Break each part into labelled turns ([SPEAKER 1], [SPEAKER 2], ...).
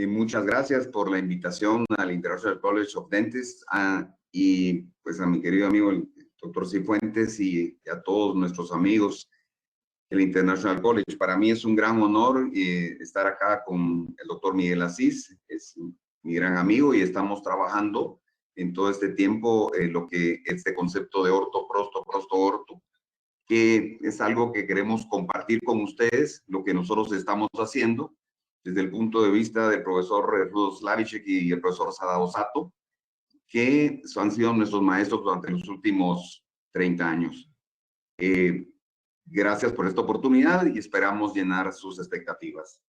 [SPEAKER 1] Muchas gracias por la invitación al International College of Dentists y pues a mi querido amigo el doctor Cifuentes y a todos nuestros amigos del International College. Para mí es un gran honor estar acá con el doctor Miguel Asís, es mi gran amigo y estamos trabajando en todo este tiempo lo que este concepto de orto, prosto, orto, que es algo que queremos compartir con ustedes, lo que nosotros estamos haciendo desde el punto de vista del profesor Rudo Slavicek y el profesor Sadao Sato, que han sido nuestros maestros durante los últimos 30 años. Gracias por esta oportunidad y esperamos llenar sus expectativas.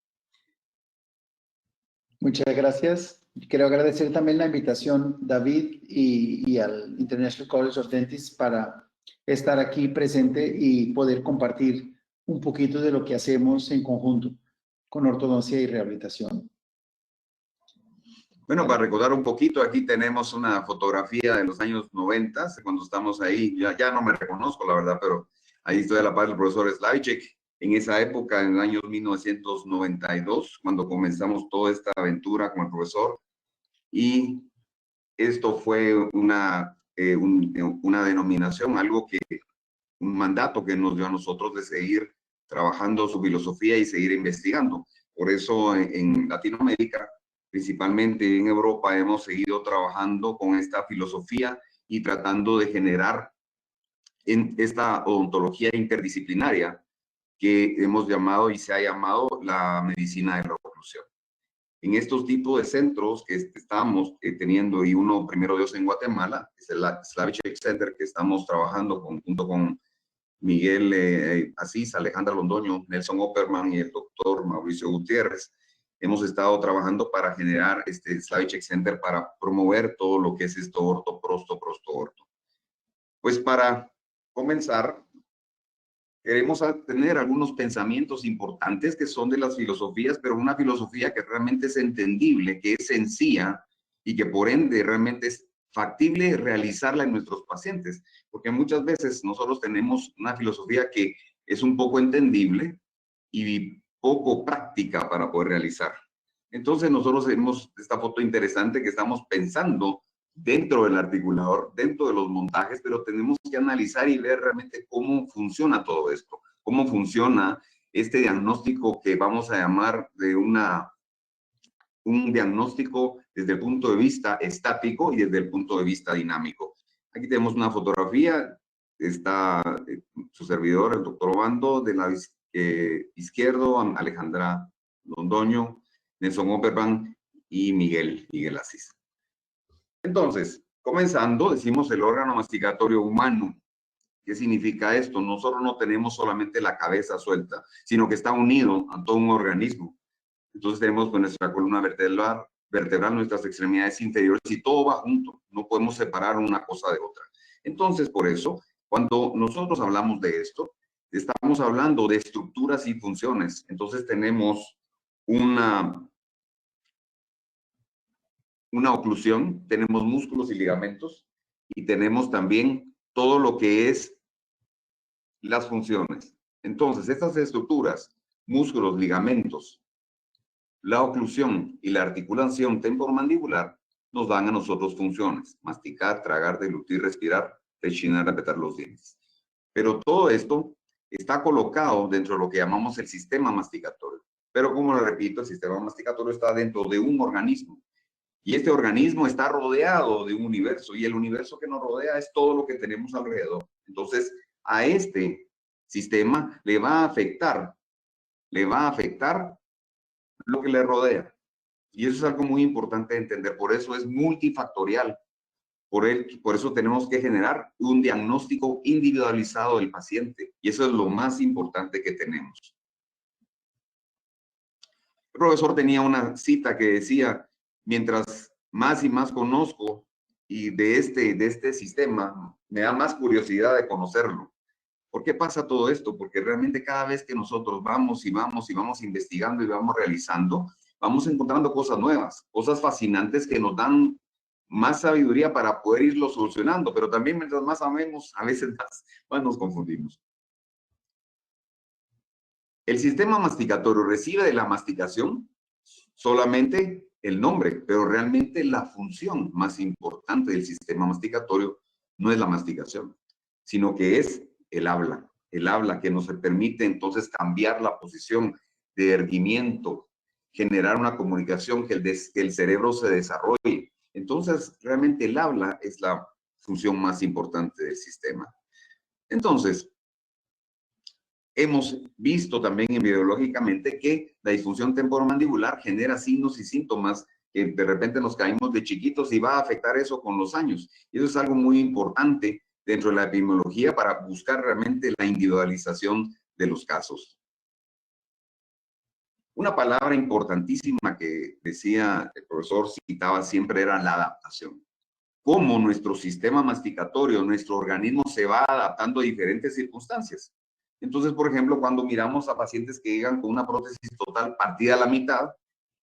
[SPEAKER 2] Muchas gracias. Quiero agradecer también la invitación, David, y al International College of Dentists para estar aquí presente y poder compartir un poquito de lo que hacemos en conjunto con ortodoncia y rehabilitación.
[SPEAKER 1] Bueno, para recordar un poquito, aquí tenemos una fotografía de los años 90, cuando estamos ahí. Ya no me reconozco, la verdad, pero ahí estoy a la par del profesor Slavicek. En esa época, en el año 1992, cuando comenzamos toda esta aventura con el profesor. Y esto fue una denominación, un mandato que nos dio a nosotros de seguir trabajando su filosofía y seguir investigando. Por eso en Latinoamérica, principalmente en Europa, hemos seguido trabajando con esta filosofía y tratando de generar en esta odontología interdisciplinaria que hemos llamado y se ha llamado la medicina de la oclusión. En estos tipos de centros que estamos teniendo, y uno primero de ellos en Guatemala, es el Slavicek Center que estamos trabajando junto con Miguel Asís, Alejandra Londoño, Nelson Opperman y el doctor Mauricio Gutiérrez. Hemos estado trabajando para generar este Slavicek Center para promover todo lo que es esto orto, prosto, orto. Pues para comenzar, queremos tener algunos pensamientos importantes que son de las filosofías, pero una filosofía que realmente es entendible, que es sencilla y que por ende realmente es factible realizarla en nuestros pacientes, porque muchas veces nosotros tenemos una filosofía que es un poco entendible y poco práctica para poder realizar. Entonces nosotros vemos esta foto interesante que estamos pensando dentro del articulador, dentro de los montajes, pero tenemos que analizar y ver realmente cómo funciona todo esto, cómo funciona este diagnóstico que vamos a llamar de un diagnóstico desde el punto de vista estático y desde el punto de vista dinámico. Aquí tenemos una fotografía, está su servidor, el doctor Obando, de la izquierdo, Alejandra Londoño, Nelson Opperman y Miguel Asís. Entonces, comenzando, decimos el órgano masticatorio humano. ¿Qué significa esto? Nosotros no tenemos solamente la cabeza suelta, sino que está unido a todo un organismo. Entonces tenemos pues, nuestra columna vertebral, nuestras extremidades inferiores y todo va junto. No podemos separar una cosa de otra. Entonces, por eso, cuando nosotros hablamos de esto, estamos hablando de estructuras y funciones. Entonces tenemos una oclusión, tenemos músculos y ligamentos y tenemos también todo lo que es las funciones. Entonces, estas estructuras, músculos, ligamentos, la oclusión y la articulación temporomandibular nos dan a nosotros funciones: masticar, tragar, deglutir, respirar, rechinar, apretar los dientes. Pero todo esto está colocado dentro de lo que llamamos el sistema masticatorio. Pero como lo repito, el sistema masticatorio está dentro de un organismo. Y este organismo está rodeado de un universo, y el universo que nos rodea es todo lo que tenemos alrededor. Entonces, a este sistema le va a afectar lo que le rodea. Y eso es algo muy importante de entender. Por eso es multifactorial. Por eso tenemos que generar un diagnóstico individualizado del paciente. Y eso es lo más importante que tenemos. El profesor tenía una cita que decía: mientras más y más conozco y de este sistema, me da más curiosidad de conocerlo. ¿Por qué pasa todo esto? Porque realmente cada vez que nosotros vamos investigando y vamos realizando, vamos encontrando cosas nuevas, cosas fascinantes que nos dan más sabiduría para poder irlo solucionando, pero también mientras más sabemos, a veces más nos confundimos. El sistema masticatorio recibe de la masticación solamente el nombre, pero realmente la función más importante del sistema masticatorio no es la masticación, sino que es el habla que nos permite entonces cambiar la posición de erguimiento, generar una comunicación que el cerebro se desarrolle. Entonces, realmente el habla es la función más importante del sistema. Entonces, hemos visto también biológicamente que la disfunción temporomandibular genera signos y síntomas que de repente nos caímos de chiquitos y va a afectar eso con los años. Y eso es algo muy importante dentro de la epidemiología para buscar realmente la individualización de los casos. Una palabra importantísima que decía el profesor, citaba siempre, era la adaptación. Cómo nuestro sistema masticatorio, nuestro organismo se va adaptando a diferentes circunstancias. Entonces, por ejemplo, cuando miramos a pacientes que llegan con una prótesis total partida a la mitad,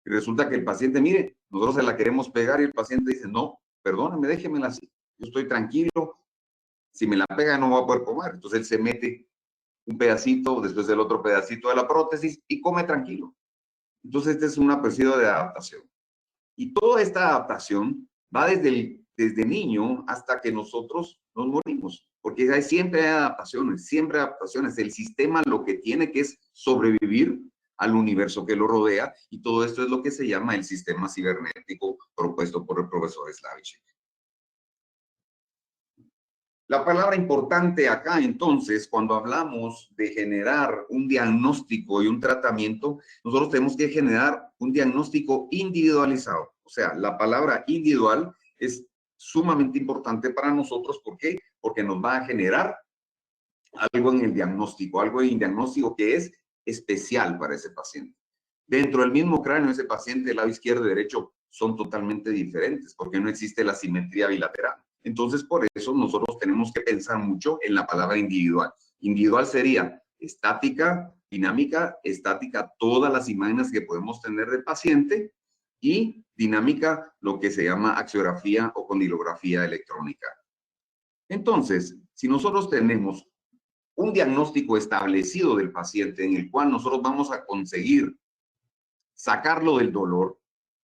[SPEAKER 1] y resulta que el paciente, mire, nosotros se la queremos pegar y el paciente dice, no, perdóneme, déjemela así, yo estoy tranquilo, si me la pega no voy a poder comer. Entonces él se mete un pedacito, después del otro pedacito de la prótesis y come tranquilo. Entonces, este es un periodo de adaptación. Y toda esta adaptación va desde niño hasta que nosotros nos morimos, porque siempre hay adaptaciones, siempre hay adaptaciones. El sistema lo que tiene que es sobrevivir al universo que lo rodea, y todo esto es lo que se llama el sistema cibernético propuesto por el profesor Slavicsek. La palabra importante acá, entonces, cuando hablamos de generar un diagnóstico y un tratamiento, nosotros tenemos que generar un diagnóstico individualizado. O sea, la palabra individual es sumamente importante para nosotros. ¿Por qué? Porque nos va a generar algo en el diagnóstico, algo en el diagnóstico que es especial para ese paciente. Dentro del mismo cráneo, ese paciente, el lado izquierdo y derecho, son totalmente diferentes, porque no existe la simetría bilateral. Entonces, por eso nosotros tenemos que pensar mucho en la palabra individual. Individual sería estática, dinámica, estática, todas las imágenes que podemos tener del paciente, y dinámica, lo que se llama axiografía o condilografía electrónica. Entonces, si nosotros tenemos un diagnóstico establecido del paciente en el cual nosotros vamos a conseguir sacarlo del dolor,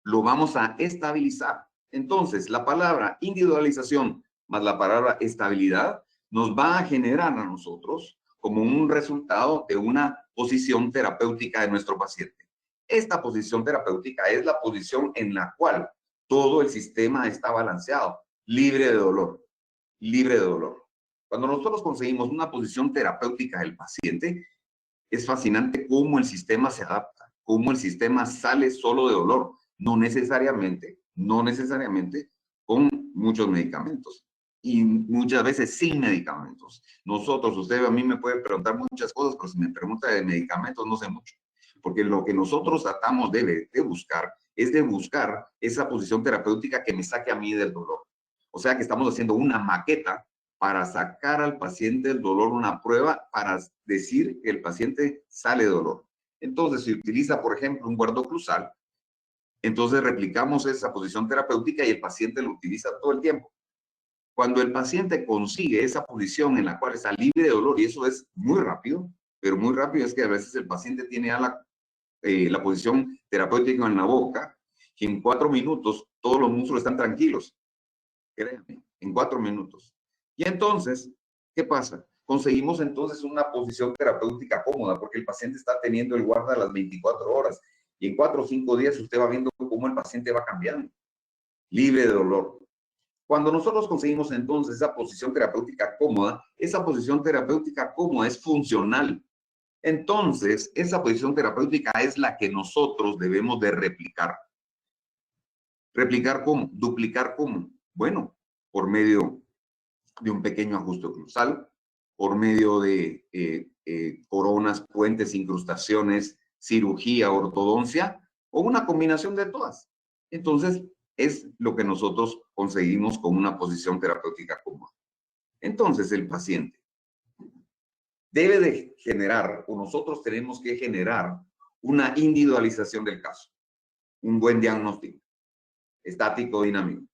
[SPEAKER 1] lo vamos a estabilizar. Entonces, la palabra individualización más la palabra estabilidad nos va a generar a nosotros como un resultado de una posición terapéutica de nuestro paciente. Esta posición terapéutica es la posición en la cual todo el sistema está balanceado, libre de dolor, libre de dolor. Cuando nosotros conseguimos una posición terapéutica del paciente, es fascinante cómo el sistema se adapta, cómo el sistema sale solo de dolor, no necesariamente con muchos medicamentos, y muchas veces sin medicamentos. Nosotros, usted a mí me puede preguntar muchas cosas, pero si me pregunta de medicamentos no sé mucho, porque lo que nosotros tratamos de buscar es de buscar esa posición terapéutica que me saque a mí del dolor. O sea que estamos haciendo una maqueta para sacar al paciente del dolor, una prueba para decir que el paciente sale de dolor. Entonces, si utiliza, por ejemplo, un guardoclusal, entonces replicamos esa posición terapéutica y el paciente lo utiliza todo el tiempo. Cuando el paciente consigue esa posición en la cual está libre de dolor, y eso es muy rápido, pero muy rápido, es que a veces el paciente tiene ya la posición terapéutica en la boca, que en 4 minutos todos los músculos están tranquilos. Créanme, en 4 minutos. Y entonces, ¿qué pasa? Conseguimos entonces una posición terapéutica cómoda, porque el paciente está teniendo el guarda a las 24 horas. Y en 4 o 5 días usted va viendo cómo el paciente va cambiando, libre de dolor. Cuando nosotros conseguimos entonces esa posición terapéutica cómoda, esa posición terapéutica cómoda es funcional. Entonces, esa posición terapéutica es la que nosotros debemos de replicar. ¿Replicar cómo? ¿Duplicar cómo? Bueno, por medio de un pequeño ajuste oclusal, por medio de coronas, puentes, incrustaciones, cirugía, ortodoncia, o una combinación de todas. Entonces, es lo que nosotros conseguimos con una posición terapéutica cómoda. Entonces, el paciente debe de generar, o nosotros tenemos que generar, una individualización del caso, un buen diagnóstico, estático, dinámico,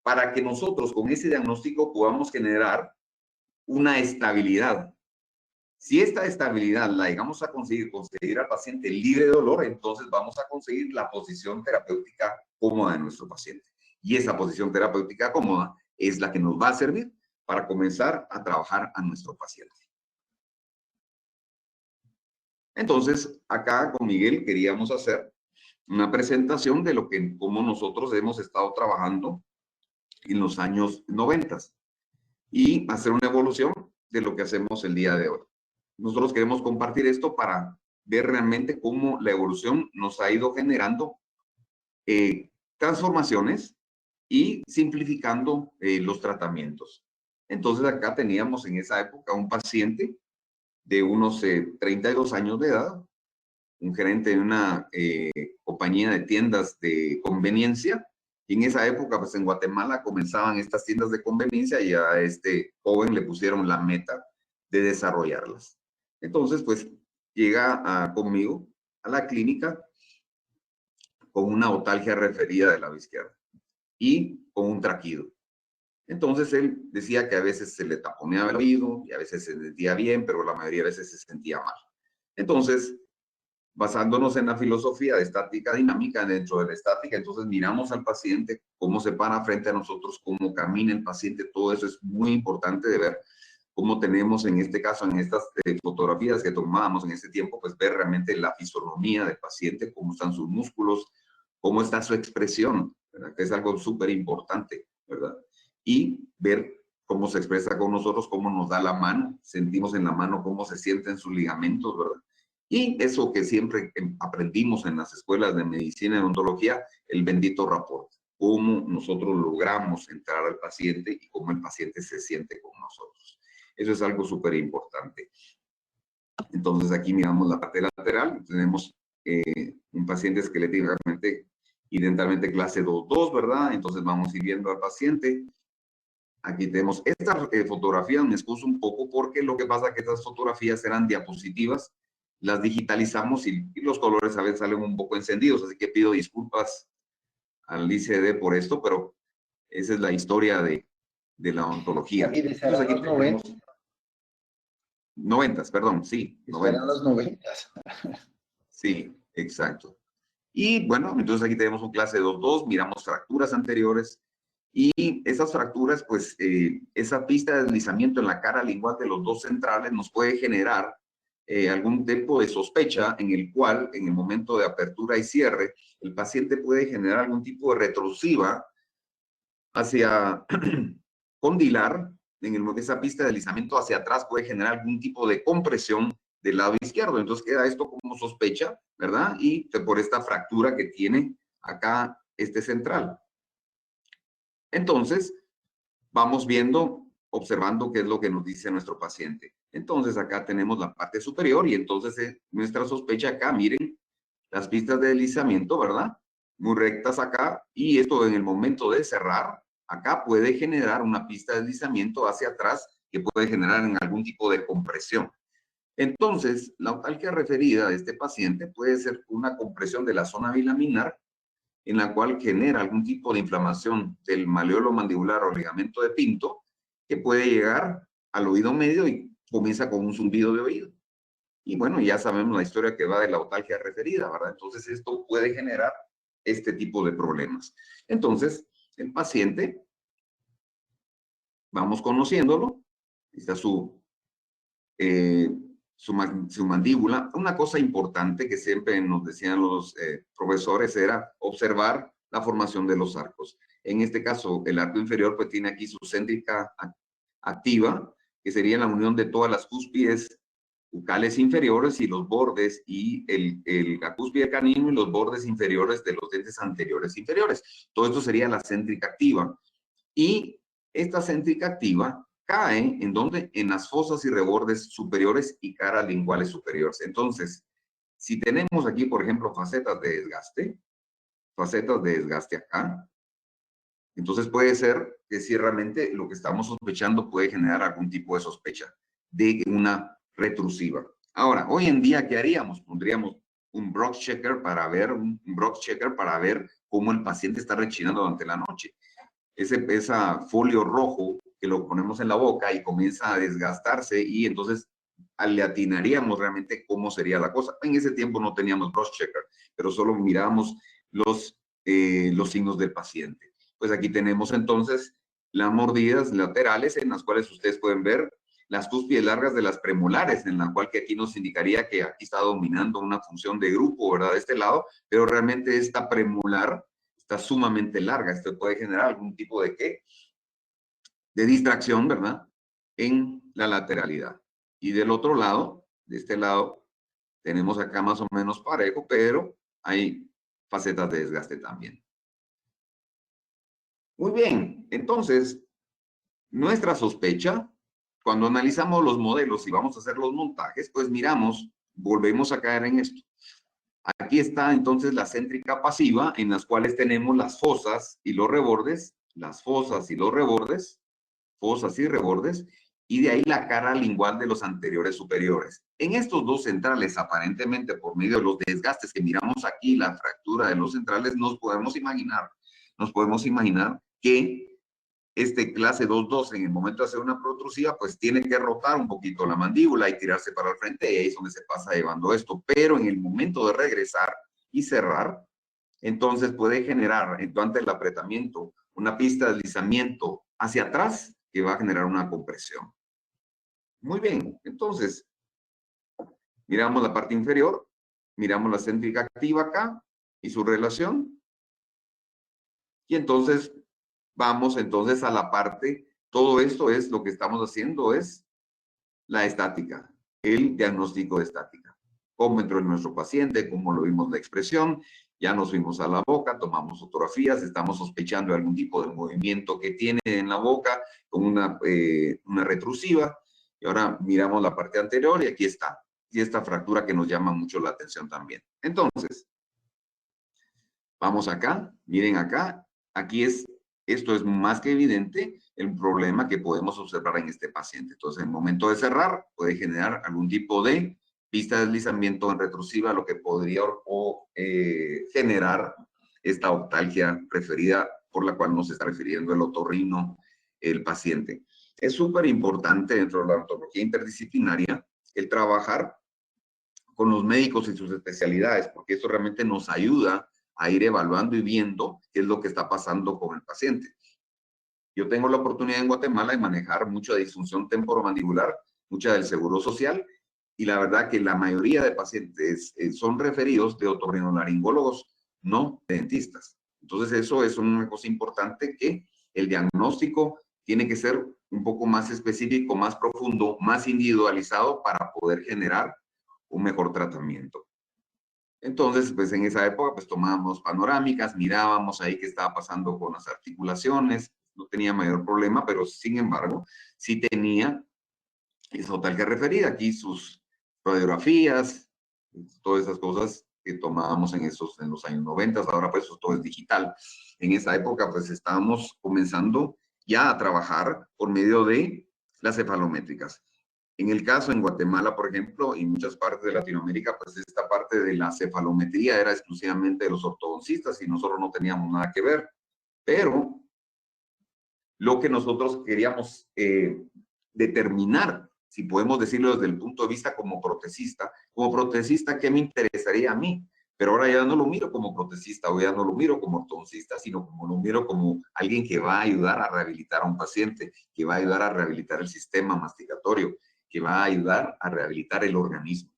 [SPEAKER 1] para que nosotros con ese diagnóstico podamos generar una estabilidad. Si esta estabilidad la llegamos a conseguir al paciente libre de dolor, entonces vamos a conseguir la posición terapéutica cómoda de nuestro paciente. Y esa posición terapéutica cómoda es la que nos va a servir para comenzar a trabajar a nuestro paciente. Entonces, acá con Miguel queríamos hacer una presentación de cómo nosotros hemos estado trabajando en los años 90 y hacer una evolución de lo que hacemos el día de hoy. Nosotros queremos compartir esto para ver realmente cómo la evolución nos ha ido generando transformaciones y simplificando los tratamientos. Entonces acá teníamos en esa época un paciente de unos 32 años de edad, un gerente de una compañía de tiendas de conveniencia. Y en esa época, pues en Guatemala comenzaban estas tiendas de conveniencia y a este joven le pusieron la meta de desarrollarlas. Entonces, pues llega conmigo a la clínica con una otalgia referida del lado izquierdo y con un traquido. Entonces él decía que a veces se le taponeaba el oído y a veces se sentía bien, pero la mayoría de veces se sentía mal. Entonces, basándonos en la filosofía de estática dinámica, dentro de la estática, entonces miramos al paciente, cómo se para frente a nosotros, cómo camina el paciente, todo eso es muy importante de ver. Cómo tenemos en este caso, en estas fotografías que tomábamos en ese tiempo, pues ver realmente la fisonomía del paciente, cómo están sus músculos, cómo está su expresión, ¿verdad? Que es algo súper importante, ¿verdad? Y ver cómo se expresa con nosotros, cómo nos da la mano, sentimos en la mano cómo se sienten sus ligamentos, ¿verdad? Y eso que siempre aprendimos en las escuelas de medicina y odontología, el bendito rapport, cómo nosotros logramos entrar al paciente y cómo el paciente se siente con nosotros. Eso es algo súper importante. Entonces aquí miramos la parte lateral, tenemos un paciente esqueléticamente y dentalmente clase 2-2, ¿verdad? Entonces vamos a ir viendo al paciente. Aquí tenemos estas fotografías, me excuso un poco porque lo que pasa es que estas fotografías eran diapositivas, las digitalizamos y los colores a veces salen un poco encendidos, así que pido disculpas al ICD por esto, pero esa es la historia de la odontología.
[SPEAKER 2] Entonces aquí los 90.
[SPEAKER 1] Perdón, sí.
[SPEAKER 2] Eran los 90.
[SPEAKER 1] Sí, exacto. Y bueno, entonces aquí tenemos un clase 2-2, miramos fracturas anteriores y esas fracturas, pues esa pista de deslizamiento en la cara lingual de los dos centrales nos puede generar algún tipo de sospecha en el cual, en el momento de apertura y cierre, el paciente puede generar algún tipo de retrusiva hacia condilar, en esa pista de deslizamiento hacia atrás puede generar algún tipo de compresión del lado izquierdo. Entonces queda esto como sospecha, ¿verdad? Y por esta fractura que tiene acá este central. Entonces, vamos viendo, observando qué es lo que nos dice nuestro paciente. Entonces, acá tenemos la parte superior y entonces nuestra sospecha acá, miren, las pistas de deslizamiento, ¿verdad? Muy rectas acá y esto en el momento de cerrar, acá puede generar una pista de deslizamiento hacia atrás que puede generar en algún tipo de compresión. Entonces, la otalgia referida de este paciente puede ser una compresión de la zona bilaminar en la cual genera algún tipo de inflamación del maleolo mandibular o ligamento de Pinto que puede llegar al oído medio y comienza con un zumbido de oído. Y bueno, ya sabemos la historia que va de la otalgia referida, ¿verdad? Entonces, esto puede generar este tipo de problemas. Entonces, el paciente, vamos conociéndolo, está su mandíbula. Una cosa importante que siempre nos decían los profesores era observar la formación de los arcos. En este caso, el arco inferior pues tiene aquí su céntrica activa, que sería la unión de todas las cúspides bucales inferiores y los bordes y la cúspide canino y los bordes inferiores de los dientes anteriores inferiores. Todo esto sería la céntrica activa. Y esta céntrica activa cae en donde en las fosas y rebordes superiores y caras linguales superiores. Entonces, si tenemos aquí, por ejemplo, facetas de desgaste acá, entonces puede ser que si realmente lo que estamos sospechando puede generar algún tipo de sospecha de una retrusiva. Ahora, hoy en día, ¿qué haríamos? Pondríamos un Brock checker para ver cómo el paciente está rechinando durante la noche. Ese folio rojo que lo ponemos en la boca y comienza a desgastarse y entonces le atinaríamos realmente cómo sería la cosa. En ese tiempo no teníamos brush checker, pero solo mirábamos los signos del paciente. Pues aquí tenemos entonces las mordidas laterales en las cuales ustedes pueden ver las cúspides largas de las premolares, en la cual que aquí nos indicaría que aquí está dominando una función de grupo, ¿verdad? De este lado, pero realmente esta premolar está sumamente larga. Esto puede generar algún tipo de ¿qué? De distracción, ¿verdad? En la lateralidad. Y del otro lado, de este lado, tenemos acá más o menos parejo, pero hay facetas de desgaste también. Muy bien, entonces, nuestra sospecha, cuando analizamos los modelos y vamos a hacer los montajes, pues miramos, volvemos a caer en esto. Aquí está entonces la céntrica pasiva, en las cuales tenemos las fosas y los rebordes, las fosas y los rebordes, fosas y rebordes, y de ahí la cara lingual de los anteriores superiores. En estos dos centrales, aparentemente por medio de los desgastes que miramos aquí, la fractura de los centrales, nos podemos imaginar que este clase 2.2 en el momento de hacer una protrusiva, pues tiene que rotar un poquito la mandíbula y tirarse para el frente, y ahí es donde se pasa llevando esto. Pero en el momento de regresar y cerrar, entonces puede generar, durante el apretamiento, una pista de deslizamiento hacia atrás que va a generar una compresión. Muy bien, entonces, miramos la parte inferior, miramos la céntrica activa acá y su relación. Y entonces, vamos entonces a la parte, todo esto es lo que estamos haciendo, es la estática, el diagnóstico de estática. Cómo entró en nuestro paciente, cómo lo vimos la expresión, ya nos fuimos a la boca, tomamos fotografías, estamos sospechando de algún tipo de movimiento que tiene en la boca con una retrusiva, y ahora miramos la parte anterior y aquí está, y esta fractura que nos llama mucho la atención también. Entonces, vamos acá, miren acá, aquí esto es más que evidente el problema que podemos observar en este paciente. Entonces, en el momento de cerrar, puede generar algún tipo de pista de deslizamiento en retrusiva, lo que podría generar esta octalgia referida, por la cual nos está refiriendo el otorrino, el paciente. Es súper importante dentro de la odontología interdisciplinaria el trabajar con los médicos y sus especialidades, porque eso realmente nos ayuda a ir evaluando y viendo qué es lo que está pasando con el paciente. Yo tengo la oportunidad en Guatemala de manejar mucha disfunción temporomandibular, mucha del seguro social, y la verdad que la mayoría de pacientes son referidos de otorrinolaringólogos, no de dentistas. Entonces eso es una cosa importante, que el diagnóstico tiene que ser un poco más específico, más profundo, más individualizado para poder generar un mejor tratamiento. Entonces, pues en esa época, pues tomábamos panorámicas, mirábamos ahí qué estaba pasando con las articulaciones, no tenía mayor problema, pero sin embargo, sí tenía esa otalgia referida. Aquí sus radiografías, todas esas cosas que tomábamos en los años 90, ahora pues todo es digital. En esa época, pues estábamos comenzando ya a trabajar por medio de las cefalométricas. En el caso en Guatemala, por ejemplo, y muchas partes de Latinoamérica, pues esta parte de la cefalometría era exclusivamente de los ortodoncistas y nosotros no teníamos nada que ver. Pero lo que nosotros queríamos determinar, si podemos decirlo desde el punto de vista como protesista, ¿qué me interesaría a mí? Pero ahora ya no lo miro como protesista, o ya no lo miro como ortodoncista, sino como lo miro como alguien que va a ayudar a rehabilitar a un paciente, que va a ayudar a rehabilitar el sistema masticatorio, que va a ayudar a rehabilitar el organismo.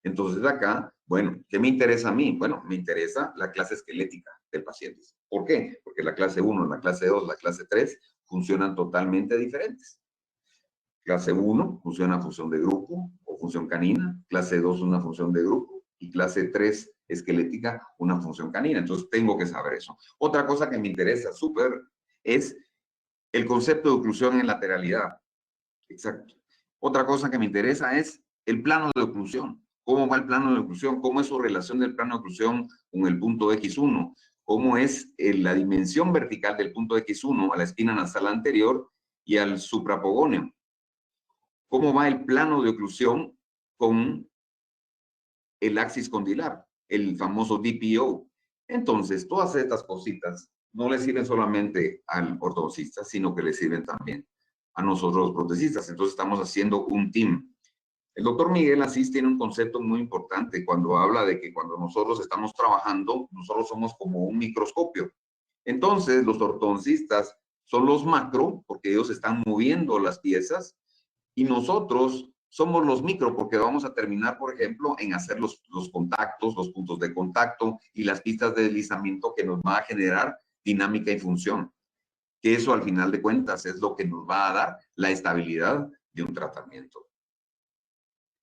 [SPEAKER 1] Entonces acá, bueno, ¿qué me interesa a mí? Bueno, me interesa la clase esquelética del paciente. ¿Por qué? Porque la clase 1, la clase 2, la clase 3 funcionan totalmente diferentes. Clase 1 funciona función de grupo o función canina, clase 2 una función de grupo y clase 3 esquelética una función canina. Entonces tengo que saber eso. Otra cosa que me interesa súper es el concepto de oclusión en lateralidad. Exacto. Otra cosa que me interesa es el plano de oclusión. ¿Cómo va el plano de oclusión? ¿Cómo es su relación del plano de oclusión con el punto X1? ¿Cómo es la dimensión vertical del punto X1 a la espina nasal anterior y al suprapogóneo? ¿Cómo va el plano de oclusión con el axis condilar, el famoso DPO? Entonces, todas estas cositas no le sirven solamente al ortodoncista, sino que le sirven también a nosotros los protesistas. Entonces estamos haciendo un team. El doctor Miguel Asís tiene un concepto muy importante cuando habla de que cuando nosotros estamos trabajando, nosotros somos como un microscopio. Entonces, los ortodoncistas son los macro, porque ellos están moviendo las piezas, y nosotros somos los micro, porque vamos a terminar, por ejemplo, en hacer los contactos, los puntos de contacto y las pistas de deslizamiento que nos va a generar dinámica y función. Que eso, al final de cuentas, es lo que nos va a dar la estabilidad de un tratamiento.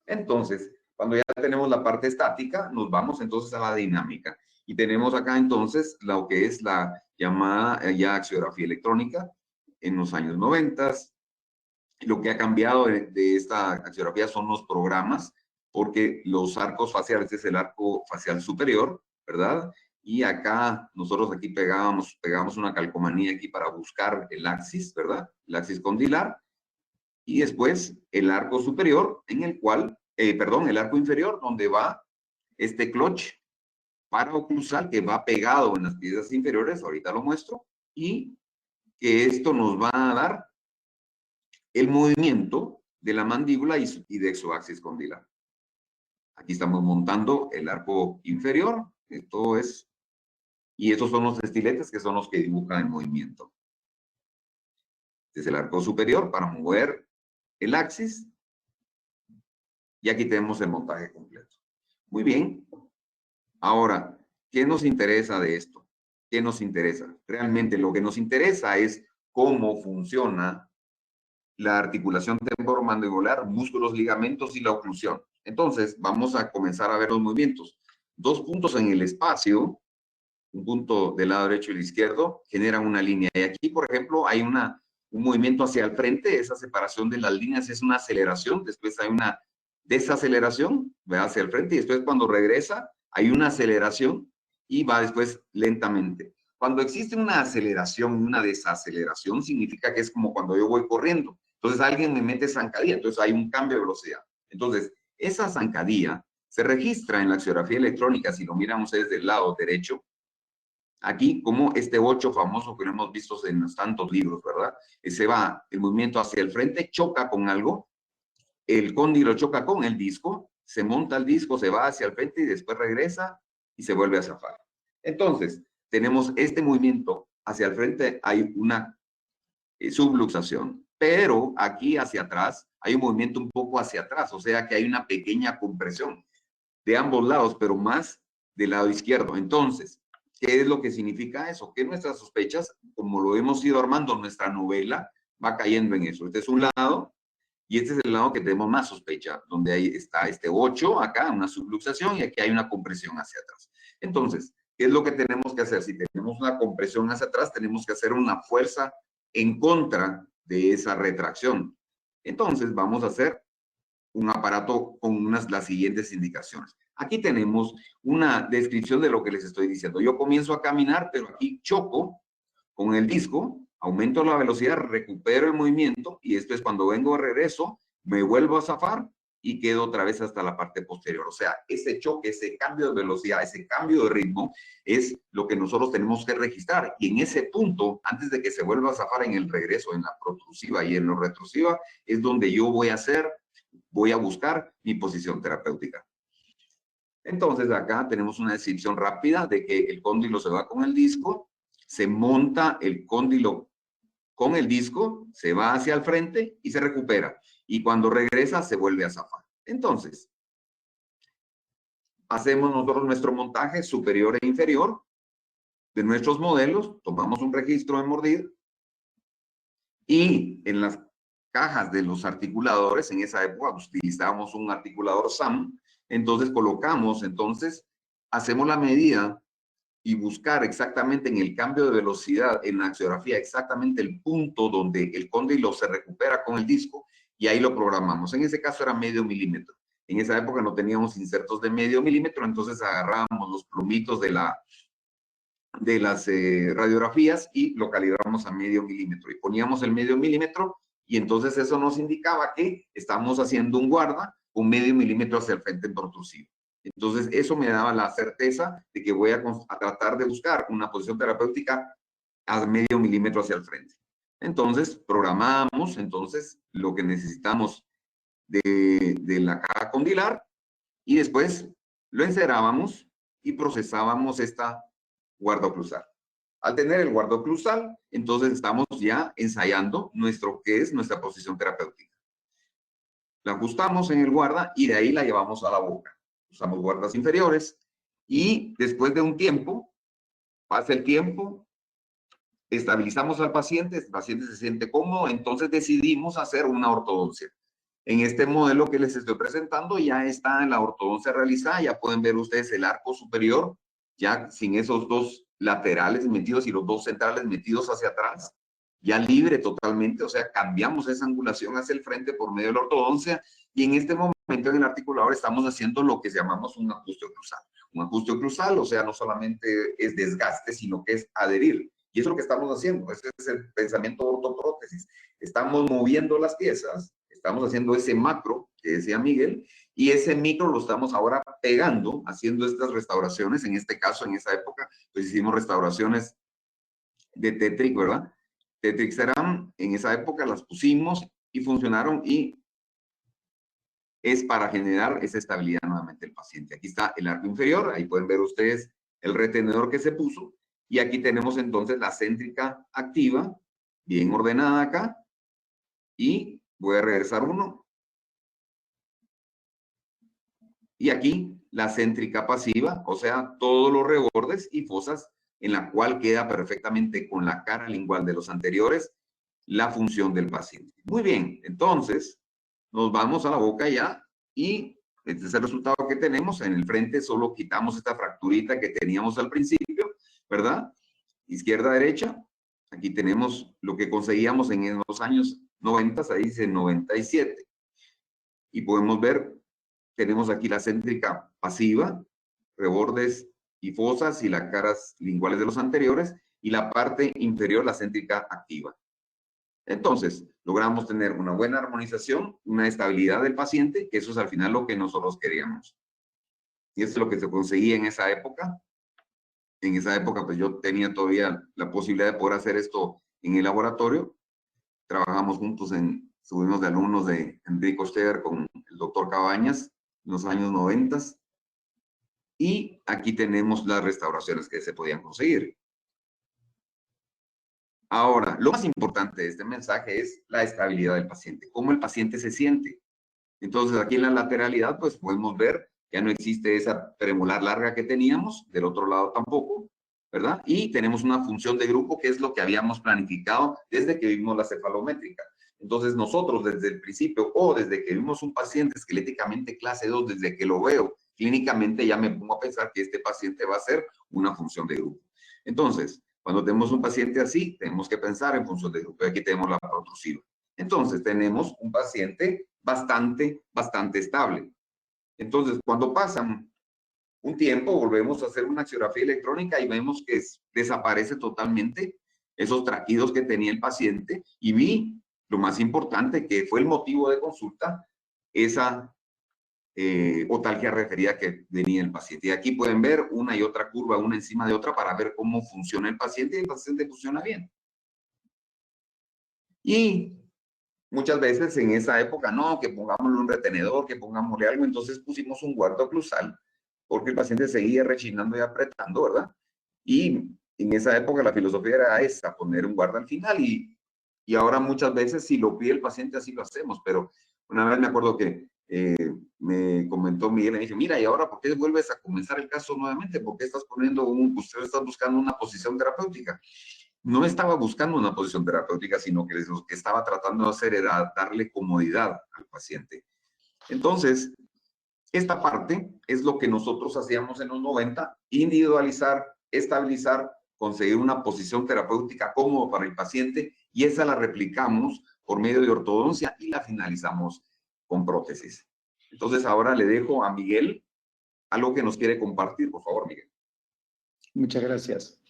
[SPEAKER 1] Entonces, cuando ya tenemos la parte estática, nos vamos entonces a la dinámica. Y tenemos acá entonces lo que es la llamada ya axiografía electrónica en los años 90. Lo que ha cambiado de esta axiografía son los programas, porque los arcos faciales es el arco facial superior, ¿verdad? Y acá, nosotros aquí pegamos una calcomanía aquí para buscar el axis, ¿verdad? El axis condilar. Y después el arco superior, en el cual, el arco inferior, donde va este clutch paraoclusal que va pegado en las piezas inferiores, ahorita lo muestro, y que esto nos va a dar el movimiento de la mandíbula y de su axis condilar. Aquí estamos montando el arco inferior, esto es, y estos son los estiletes que son los que dibujan el movimiento. Este es el arco superior para mover el axis, y aquí tenemos el montaje completo. Muy bien. Ahora, ¿qué nos interesa de esto? ¿Qué nos interesa? Realmente lo que nos interesa es cómo funciona la articulación temporomandibular, músculos, ligamentos y la oclusión. Entonces, vamos a comenzar a ver los movimientos. 2 puntos en el espacio, un punto del lado derecho y el izquierdo, generan una línea. Y aquí, por ejemplo, hay un movimiento hacia el frente. Esa separación de las líneas es una aceleración. Después hay una desaceleración, va hacia el frente. Y después, cuando regresa, hay una aceleración y va después lentamente. Cuando existe una aceleración, una desaceleración, significa que es como cuando yo voy corriendo. Entonces alguien me mete zancadilla, entonces hay un cambio de velocidad. Entonces, esa zancadilla se registra en la axiografía electrónica, si lo miran ustedes del lado derecho, aquí como este 8 famoso que lo hemos visto en los tantos libros, ¿verdad? Se va el movimiento hacia el frente, choca con algo, el cóndilo choca con el disco, se monta el disco, se va hacia el frente y después regresa y se vuelve a zafar. Entonces, tenemos este movimiento hacia el frente, hay una subluxación, pero aquí hacia atrás hay un movimiento un poco hacia atrás, o sea que hay una pequeña compresión de ambos lados, pero más del lado izquierdo. Entonces, ¿qué es lo que significa eso? Que nuestras sospechas, como lo hemos ido armando nuestra novela, va cayendo en eso. Este es un lado y este es el lado que tenemos más sospecha, donde ahí está este 8, acá una subluxación y aquí hay una compresión hacia atrás. Entonces, ¿qué es lo que tenemos que hacer? Si tenemos una compresión hacia atrás, tenemos que hacer una fuerza en contra de esa retracción. Entonces, vamos a hacer un aparato con las siguientes indicaciones. Aquí tenemos una descripción de lo que les estoy diciendo. Yo comienzo a caminar, pero aquí choco con el disco, aumento la velocidad, recupero el movimiento y después cuando vengo de regreso, me vuelvo a zafar y quedo otra vez hasta la parte posterior. O sea, ese choque, ese cambio de velocidad, ese cambio de ritmo es lo que nosotros tenemos que registrar. Y en ese punto, antes de que se vuelva a zafar en el regreso, en la protrusiva y en la retrusiva, es donde yo voy a buscar mi posición terapéutica. Entonces acá tenemos una descripción rápida de que el cóndilo se va con el disco, se monta el cóndilo con el disco, se va hacia el frente y se recupera. Y cuando regresa se vuelve a zafar. Entonces, hacemos nosotros nuestro montaje superior e inferior de nuestros modelos, tomamos un registro de mordida y en las cajas de los articuladores, en esa época utilizábamos un articulador SAM, entonces colocamos, hacemos la medida y buscar exactamente en el cambio de velocidad en la axiografía, exactamente el punto donde el cóndilo se recupera con el disco y ahí lo programamos. En ese caso era medio milímetro. En esa época no teníamos insertos de medio milímetro, entonces agarrábamos los plumitos de las radiografías y lo calibramos a medio milímetro y poníamos el medio milímetro y entonces eso nos indicaba que estamos haciendo un guarda con medio milímetro hacia el frente en protrusivo. Entonces eso me daba la certeza de que voy a tratar de buscar una posición terapéutica a medio milímetro hacia el frente. Entonces programamos lo que necesitamos de la caja condilar y después lo encerábamos y procesábamos esta guarda-oclusal. Al tener el guarda-oclusal, entonces estamos ya ensayando ¿qué es nuestra posición terapéutica? La ajustamos en el guarda y de ahí la llevamos a la boca. Usamos guardas inferiores y después de un tiempo, pasa el tiempo, estabilizamos al paciente, el paciente se siente cómodo, entonces decidimos hacer una ortodoncia. En este modelo que les estoy presentando ya está la ortodoncia realizada, ya pueden ver ustedes el arco superior, ya sin esos dos laterales metidos y los dos centrales metidos hacia atrás, ya libre totalmente, o sea, cambiamos esa angulación hacia el frente por medio de la ortodoncia y en este momento en el articulador estamos haciendo lo que llamamos un ajuste oclusal. Un ajuste oclusal, o sea, no solamente es desgaste, sino que es adherir. Y eso es lo que estamos haciendo, ese es el pensamiento de ortoprótesis. Estamos moviendo las piezas, estamos haciendo ese macro que decía Miguel, y ese micro lo estamos ahora pegando, haciendo estas restauraciones. En este caso, en esa época, pues hicimos restauraciones de Tetric, ¿verdad? Tetric Ceram, en esa época las pusimos y funcionaron y es para generar esa estabilidad nuevamente del paciente. Aquí está el arco inferior, ahí pueden ver ustedes el retenedor que se puso, y aquí tenemos entonces la céntrica activa, bien ordenada acá, y voy a regresar uno. Y aquí la céntrica pasiva, o sea, todos los rebordes y fosas en la cual queda perfectamente con la cara lingual de los anteriores la función del paciente. Muy bien, entonces nos vamos a la boca ya y este es el resultado que tenemos. En el frente solo quitamos esta fracturita que teníamos al principio, ¿verdad? Izquierda, derecha. Aquí tenemos lo que conseguíamos en los años 90, ahí dice 97. Y podemos ver, tenemos aquí la céntrica pasiva, rebordes y fosas y las caras linguales de los anteriores, y la parte inferior, la céntrica activa. Entonces, logramos tener una buena armonización, una estabilidad del paciente, que eso es al final lo que nosotros queríamos. Y eso es lo que se conseguía en esa época. En esa época, pues yo tenía todavía la posibilidad de poder hacer esto en el laboratorio. Trabajamos juntos, estuvimos de alumnos de Enrico Steger con el doctor Cabañas en los años 90. Y aquí tenemos las restauraciones que se podían conseguir. Ahora, lo más importante de este mensaje es la estabilidad del paciente, cómo el paciente se siente. Entonces, aquí en la lateralidad, pues podemos ver que ya no existe esa premolar larga que teníamos, del otro lado tampoco, ¿verdad? Y tenemos una función de grupo que es lo que habíamos planificado desde que vimos la cefalométrica. Entonces, nosotros desde el principio o desde que vimos un paciente esqueléticamente clase 2, desde que lo veo clínicamente, ya me pongo a pensar que este paciente va a ser una función de grupo. Entonces, cuando tenemos un paciente así, tenemos que pensar en función de grupo. Aquí tenemos la protrusiva. Entonces, tenemos un paciente bastante estable. Entonces, cuando pasan un tiempo, volvemos a hacer una axiografía electrónica y vemos que desaparece totalmente esos traquidos que tenía el paciente y vi lo más importante, que fue el motivo de consulta, esa otalgia referida que tenía el paciente. Y aquí pueden ver una y otra curva, una encima de otra, para ver cómo funciona el paciente, y el paciente funciona bien. Y muchas veces en esa época, no, que pongámosle un retenedor, que pongámosle algo, entonces pusimos un guarda oclusal, porque el paciente seguía rechinando y apretando, ¿verdad? Y en esa época la filosofía era esa, poner un guarda al final, y ahora muchas veces si lo pide el paciente así lo hacemos, pero una vez me acuerdo que me comentó Miguel, me dijo, mira, ¿y ahora por qué vuelves a comenzar el caso nuevamente? ¿Por qué estás usted está buscando una posición terapéutica? No estaba buscando una posición terapéutica, sino que lo que estaba tratando de hacer era darle comodidad al paciente. Entonces, esta parte es lo que nosotros hacíamos en los 90, individualizar, estabilizar, conseguir una posición terapéutica cómoda para el paciente, y esa la replicamos por medio de ortodoncia y la finalizamos con prótesis. Entonces, ahora le dejo a Miguel algo que nos quiere compartir. Por favor, Miguel.
[SPEAKER 2] Muchas gracias.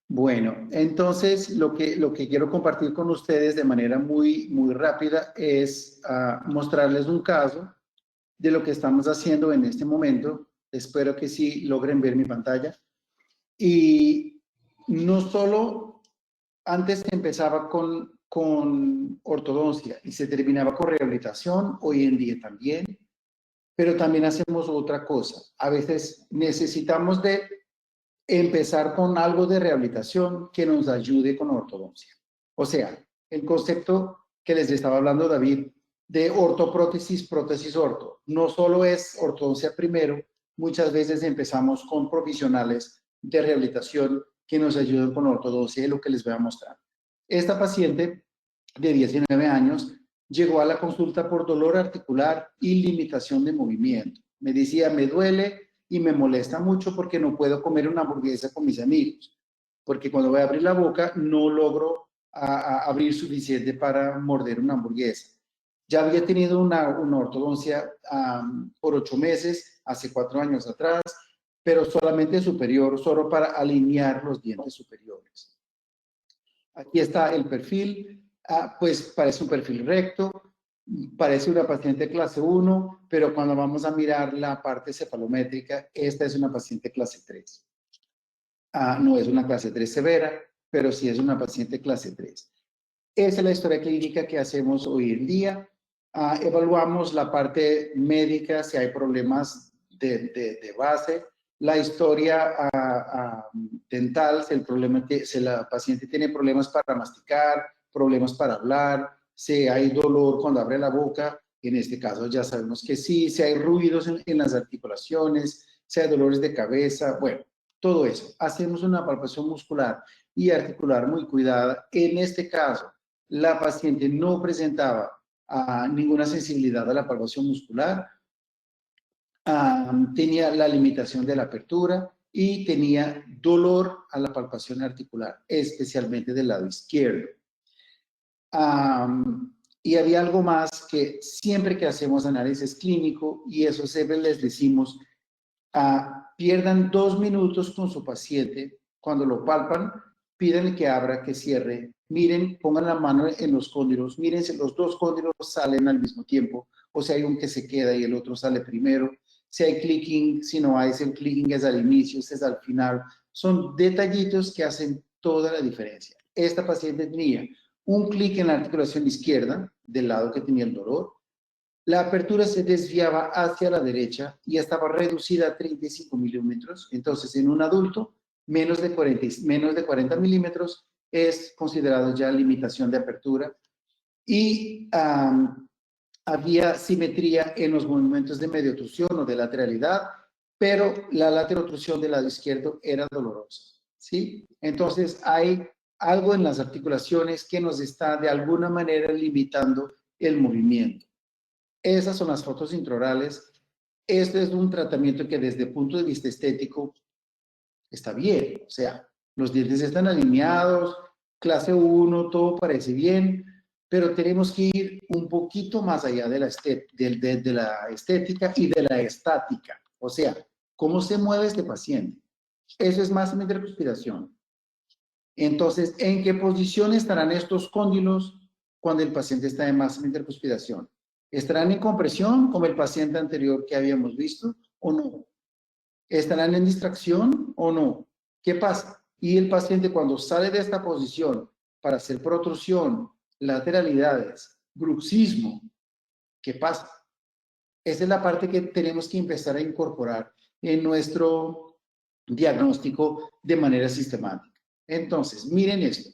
[SPEAKER 2] Bueno, entonces lo que quiero compartir con ustedes de manera muy rápida es mostrarles un caso de lo que estamos haciendo en este momento. Espero que sí logren ver mi pantalla. Y no solo antes empezaba con con ortodoncia y se terminaba con rehabilitación, hoy en día también, pero también hacemos otra cosa. A veces necesitamos de empezar con algo de rehabilitación que nos ayude con ortodoncia. O sea, el concepto que les estaba hablando David de ortoprótesis, prótesis orto, no solo es ortodoncia primero, muchas veces empezamos con profesionales de rehabilitación que nos ayudan con ortodoncia, es lo que les voy a mostrar. Esta paciente de 19 años llegó a la consulta por dolor articular y limitación de movimiento. Me decía, me duele y me molesta mucho porque no puedo comer una hamburguesa con mis amigos, porque cuando voy a abrir la boca no logro abrir suficiente para morder una hamburguesa. Ya había tenido una ortodoncia por 8 meses, hace 4 años atrás, pero solamente superior, solo para alinear los dientes superiores. Aquí está el perfil, pues parece un perfil recto, parece una paciente clase 1, pero cuando vamos a mirar la parte cefalométrica, esta es una paciente clase 3. No es una clase 3 severa, pero sí es una paciente clase 3. Esa es la historia clínica que hacemos hoy en día. Evaluamos la parte médica, si hay problemas de base, la historia dental, si la paciente tiene problemas para masticar, problemas para hablar, si hay dolor cuando abre la boca, en este caso ya sabemos que sí, si hay ruidos en las articulaciones, si hay dolores de cabeza, bueno, todo eso. Hacemos una palpación muscular y articular muy cuidada. En este caso, la paciente no presentaba ninguna sensibilidad a la palpación muscular, tenía la limitación de la apertura y tenía dolor a la palpación articular, especialmente del lado izquierdo. Y había algo más que siempre que hacemos análisis clínico, y eso siempre les decimos, pierdan 2 minutos con su paciente, cuando lo palpan, pídanle que abra, que cierre, miren, pongan la mano en los cóndilos, miren si los 2 cóndilos salen al mismo tiempo, o si hay un que se queda y el otro sale primero, si hay clicking, si no hay, si el clicking es al inicio, si es al final, son detallitos que hacen toda la diferencia. Esta paciente tenía un clic en la articulación izquierda, del lado que tenía el dolor, la apertura se desviaba hacia la derecha y estaba reducida a 35 milímetros. Entonces, en un adulto, menos de 40 milímetros es considerado ya limitación de apertura. Y había simetría en los movimientos de medio obtrusión o de lateralidad, pero la lateral obtrusión del lado izquierdo era dolorosa, ¿sí? Entonces, hay algo en las articulaciones que nos está de alguna manera limitando el movimiento. Esas son las fotos intraorales. Este es un tratamiento que desde el punto de vista estético está bien. O sea, los dientes están alineados, clase 1, todo parece bien, pero tenemos que ir un poquito más allá de la estética y de la estática. O sea, ¿cómo se mueve este paciente? Eso es máxima intercuspiración. Entonces, ¿en qué posición estarán estos cóndilos cuando el paciente está en máxima intercuspiración? ¿Estarán en compresión, como el paciente anterior que habíamos visto, o no? ¿Estarán en distracción o no? ¿Qué pasa? Y el paciente cuando sale de esta posición para hacer protrusión, lateralidades, bruxismo, ¿qué pasa? Esa es la parte que tenemos que empezar a incorporar en nuestro diagnóstico de manera sistemática. Entonces, miren esto.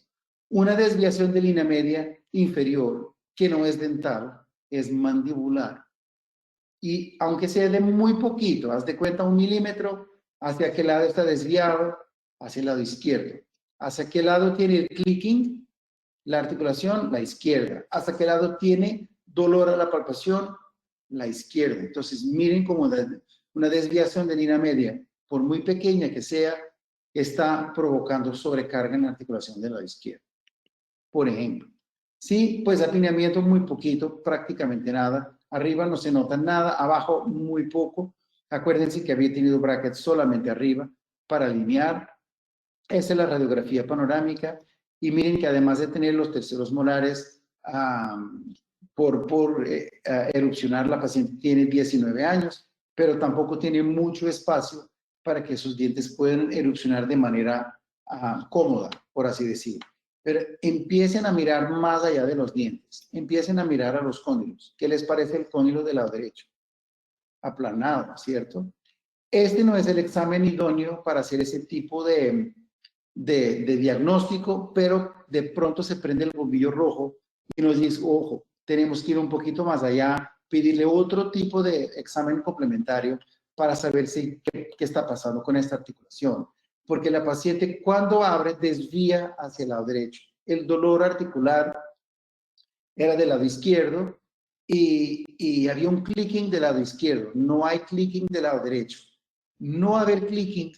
[SPEAKER 2] Una desviación de línea media inferior que no es dental, es mandibular. Y aunque sea de muy poquito, haz de cuenta 1 milímetro, hacia qué lado está desviado, hacia el lado izquierdo. ¿Hacia qué lado tiene el clicking? La articulación, la izquierda. ¿Hacia qué lado tiene dolor a la palpación? La izquierda. Entonces, miren cómo una desviación de línea media, por muy pequeña que sea, está provocando sobrecarga en la articulación del lado izquierdo. Por ejemplo, sí, pues apiñamiento muy poquito, prácticamente nada. Arriba no se nota nada, abajo muy poco. Acuérdense que había tenido brackets solamente arriba para alinear. Esa es la radiografía panorámica. Y miren que además de tener los terceros molares por erupcionar, la paciente tiene 19 años, pero tampoco tiene mucho espacio para que sus dientes puedan erupcionar de manera cómoda, por así decirlo. pero empiecen a mirar más allá de los dientes, empiecen a mirar a los cóndilos. ¿Qué les parece el cóndilo del lado derecho? Aplanado, ¿cierto? Este no es el examen idóneo para hacer ese tipo de diagnóstico, pero de pronto se prende el bombillo rojo y nos dice, ojo, tenemos que ir un poquito más allá, pedirle otro tipo de examen complementario para saber qué está pasando con esta articulación. Porque la paciente cuando abre desvía hacia el lado derecho. El dolor articular era del lado izquierdo y había un clicking del lado izquierdo. No hay clicking del lado derecho. No haber clicking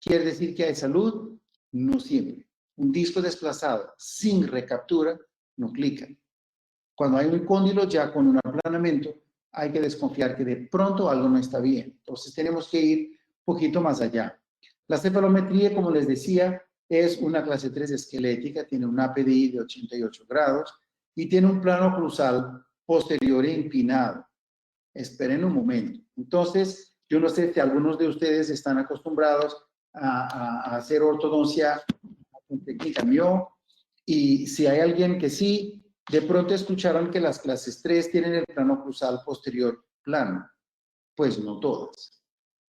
[SPEAKER 2] quiere decir que hay salud. No siempre. Un disco desplazado sin recaptura no clica. Cuando hay un cóndilo ya con un aplanamiento, hay que desconfiar que de pronto algo no está bien. Entonces tenemos que ir un poquito más allá. La cefalometría, como les decía, es una clase 3 esquelética, tiene un APDI de 88 grados y tiene un plano cruzal posterior e inclinado. Esperen un momento. Entonces, yo no sé si algunos de ustedes están acostumbrados a hacer ortodoncia con técnica Myo, y si hay alguien que sí, de pronto escucharon que las clases 3 tienen el plano cruzal posterior plano. Pues no todas.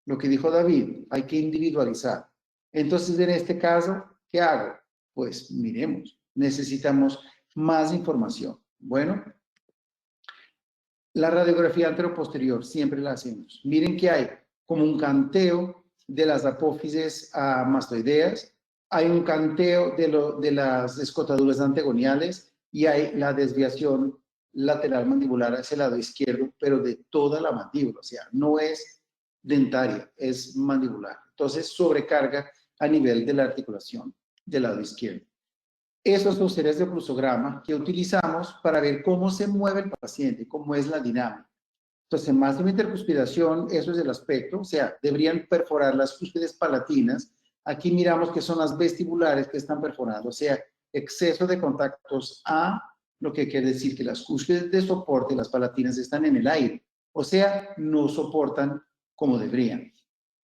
[SPEAKER 2] Lo que dijo David, hay que individualizar. Entonces, en este caso, ¿qué hago? Pues miremos, necesitamos más información. Bueno, la radiografía anteroposterior siempre la hacemos. Miren que hay como un canteo de las apófisis mastoideas, hay un canteo de las escotaduras antagoniales y hay la desviación lateral mandibular hacia el lado izquierdo, pero de toda la mandíbula, o sea, no es dentaria, es mandibular. Entonces, sobrecarga a nivel de la articulación del lado izquierdo. Esos son series de fluxograma que utilizamos para ver cómo se mueve el paciente, cómo es la dinámica. Entonces, más de una intercuspidación, eso es el aspecto, o sea, deberían perforar las cúspides palatinas. Aquí miramos que son las vestibulares que están perforando, o sea, exceso de contactos A, lo que quiere decir que las cúspides de soporte, las palatinas, están en el aire, o sea, no soportan como deberían.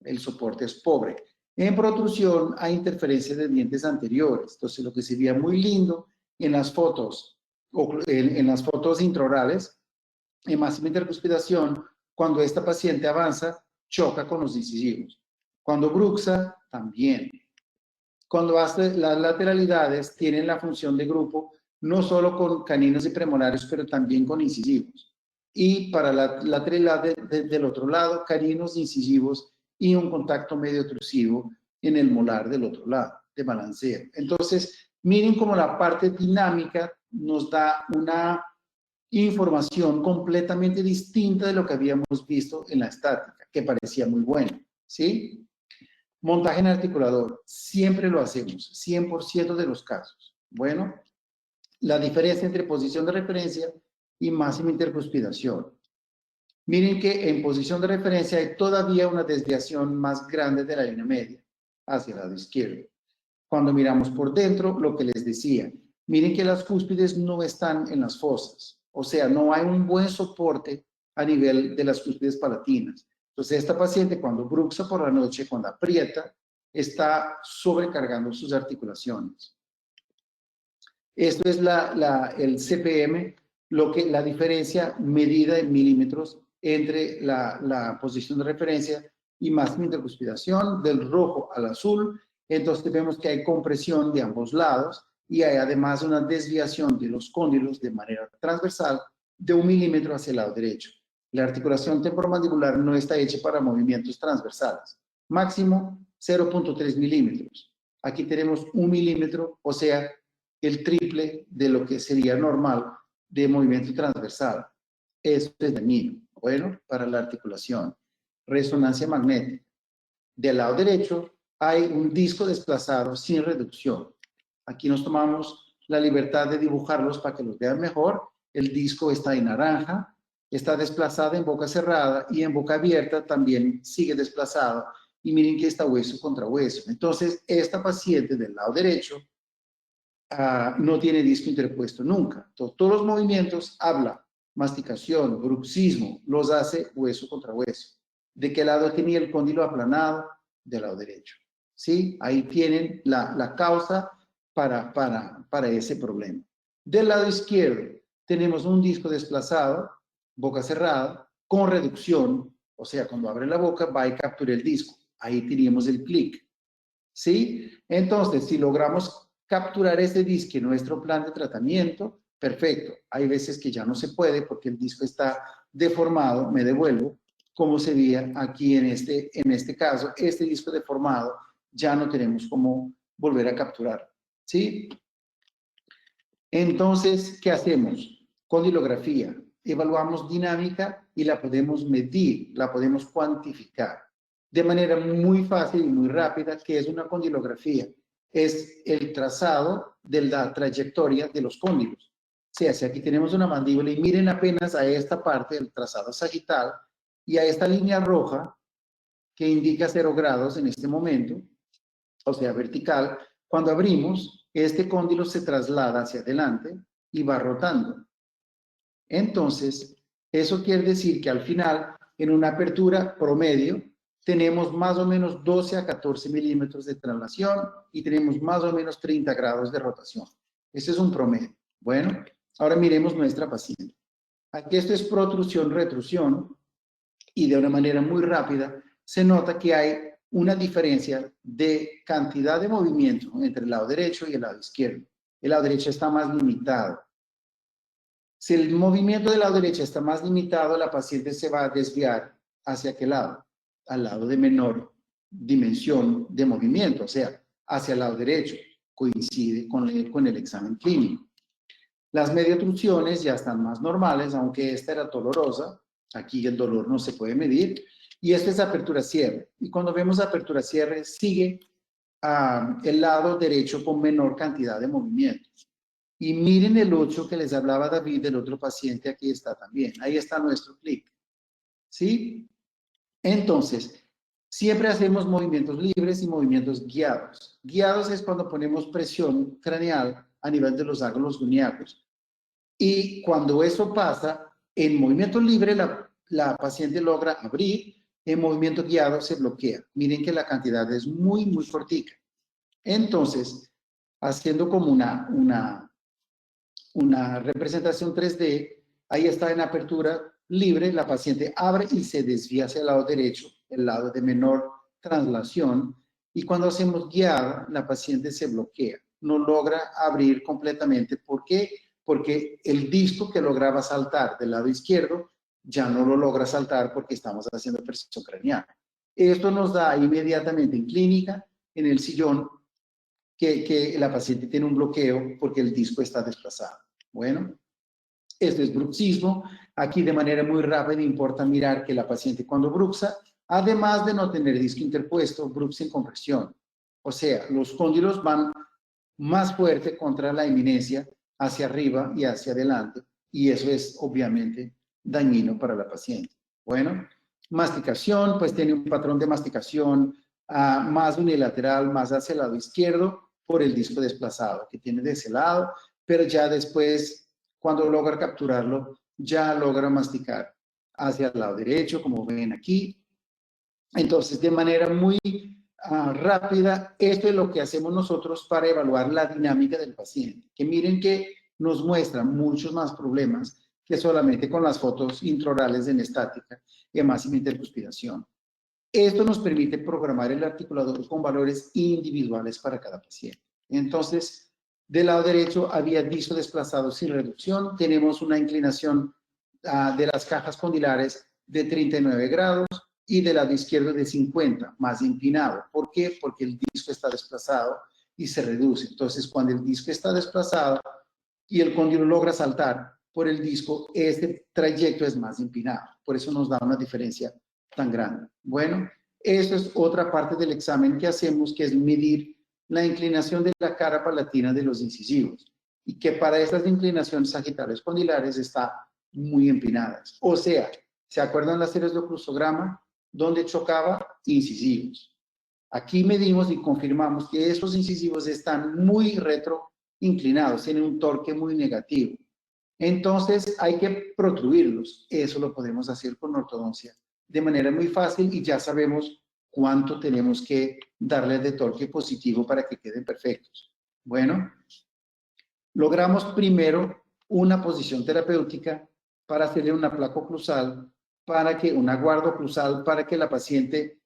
[SPEAKER 2] El soporte es pobre. En protrusión hay interferencia de dientes anteriores, entonces lo que se veía muy lindo en las fotos, en las fotos intraorales, en máxima intercuspidación, cuando esta paciente avanza, choca con los incisivos. Cuando bruxa, también. Cuando hace las lateralidades, tienen la función de grupo, no solo con caninos y premolares, pero también con incisivos. Y para la lateralidad del otro lado, caninos, incisivos y un contacto medio otrusivo en el molar del otro lado, de balanceo. Entonces, miren cómo la parte dinámica nos da una información completamente distinta de lo que habíamos visto en la estática, que parecía muy buena, ¿sí? Montaje en articulador, siempre lo hacemos, 100% de los casos. Bueno, la diferencia entre posición de referencia y máxima intercuspidación. Miren que en posición de referencia hay todavía una desviación más grande de la línea media hacia el lado izquierdo. Cuando miramos por dentro, lo que les decía, miren que las cúspides no están en las fosas, o sea, no hay un buen soporte a nivel de las cúspides palatinas. Entonces, esta paciente cuando bruxa por la noche, cuando aprieta, está sobrecargando sus articulaciones. Esto es el CPM, la diferencia medida en milímetros entre la posición de referencia y máxima intercuspidación del rojo al azul. Entonces vemos que hay compresión de ambos lados y hay además una desviación de los cóndilos de manera transversal de 1 milímetro hacia el lado derecho. La articulación temporomandibular no está hecha para movimientos transversales. Máximo 0.3 milímetros. Aquí tenemos 1 milímetro, o sea, el triple de lo que sería normal de movimiento transversal. Eso es dañino. Bueno, para la articulación. Resonancia magnética. Del lado derecho hay un disco desplazado sin reducción. Aquí nos tomamos la libertad de dibujarlos para que los vean mejor. El disco está en naranja, está desplazado en boca cerrada y en boca abierta también sigue desplazado. Y miren que está hueso contra hueso. Entonces, esta paciente del lado derecho no tiene disco interpuesto nunca. Entonces, todos los movimientos, habla, masticación, bruxismo, los hace hueso contra hueso. ¿De qué lado tenía el cóndilo aplanado? Del lado derecho. ¿Sí? Ahí tienen la causa para ese problema. Del lado izquierdo tenemos un disco desplazado, boca cerrada, con reducción, o sea, cuando abre la boca va y captura el disco. Ahí teníamos el clic, ¿sí? Entonces, si logramos capturar ese disco en nuestro plan de tratamiento, perfecto. Hay veces que ya no se puede porque el disco está deformado, me devuelvo, como se veía aquí en este caso, este disco deformado, ya no tenemos cómo volver a capturar, ¿sí? Entonces, ¿qué hacemos? Condilografía. Evaluamos dinámica y la podemos medir, la podemos cuantificar de manera muy fácil y muy rápida. ¿Qué es una condilografía? Es el trazado de la trayectoria de los cóndilos. O sea, si aquí tenemos una mandíbula y miren apenas a esta parte del trazado sagital y a esta línea roja que indica 0 grados en este momento, o sea, vertical, cuando abrimos, este cóndilo se traslada hacia adelante y va rotando. Entonces, eso quiere decir que al final, en una apertura promedio, tenemos más o menos 12 a 14 milímetros de traslación y tenemos más o menos 30 grados de rotación. Ese es un promedio. Bueno, ahora miremos nuestra paciente. Aquí esto es protrusión, retrusión, y de una manera muy rápida se nota que hay una diferencia de cantidad de movimiento entre el lado derecho y el lado izquierdo. El lado derecho está más limitado. Si el movimiento del lado derecho está más limitado, la paciente se va a desviar hacia aquel lado, al lado de menor dimensión de movimiento, o sea, hacia el lado derecho. Coincide con el examen clínico. Las mediotrusiones ya están más normales, aunque esta era dolorosa. Aquí el dolor no se puede medir. Y esta es apertura-cierre. Y cuando vemos apertura-cierre, sigue el lado derecho con menor cantidad de movimientos. Y miren el 8 que les hablaba David del otro paciente, aquí está también. Ahí está nuestro clic. ¿Sí? Entonces, siempre hacemos movimientos libres y movimientos guiados. Guiados es cuando ponemos presión craneal a nivel de los ángulos guineados. Y cuando eso pasa, en movimiento libre la paciente logra abrir, en movimiento guiado se bloquea. Miren que la cantidad es muy, muy cortica. Entonces, haciendo como una representación 3D, ahí está en apertura libre, la paciente abre y se desvía hacia el lado derecho, el lado de menor traslación, y cuando hacemos guiada, la paciente se bloquea, no logra abrir completamente. ¿Por qué? Porque el disco que lograba saltar del lado izquierdo ya no lo logra saltar porque estamos haciendo presión craneal. Esto nos da inmediatamente en clínica, en el sillón, que la paciente tiene un bloqueo porque el disco está desplazado. Bueno, esto es bruxismo. Aquí de manera muy rápida importa mirar que la paciente cuando bruxa, además de no tener disco interpuesto, bruxa en compresión. O sea, los cóndilos van más fuerte contra la eminencia, hacia arriba y hacia adelante, y eso es obviamente dañino para la paciente. Bueno, masticación, pues tiene un patrón de masticación más unilateral, más hacia el lado izquierdo, por el disco desplazado que tiene de ese lado, pero ya después, cuando logra capturarlo, ya logra masticar hacia el lado derecho, como ven aquí. Entonces, de manera muy rápida, esto es lo que hacemos nosotros para evaluar la dinámica del paciente. Que miren que nos muestra muchos más problemas que solamente con las fotos intraorales en estática y máxima intercuspiración. Esto nos permite programar el articulador con valores individuales para cada paciente. Entonces, del lado derecho había disco desplazado sin reducción. Tenemos una inclinación de las cajas condilares de 39 grados y del lado izquierdo de 50, más inclinado. ¿Por qué? Porque el disco está desplazado y se reduce. Entonces, cuando el disco está desplazado y el cóndilo logra saltar por el disco, este trayecto es más inclinado. Por eso nos da una diferencia tan grande. Bueno, esto es otra parte del examen que hacemos, que es medir la inclinación de la cara palatina de los incisivos, y que para estas inclinaciones sagitales condilares está muy empinadas. O sea, ¿se acuerdan las series de oclusograma? Donde chocaba incisivos. Aquí medimos y confirmamos que esos incisivos están muy retroinclinados, tienen un torque muy negativo. Entonces hay que protruirlos. Eso lo podemos hacer con ortodoncia de manera muy fácil y ya sabemos cuánto tenemos que darles de torque positivo para que queden perfectos. Bueno, logramos primero una posición terapéutica para hacerle una placa oclusal, una guarda oclusal, para que la paciente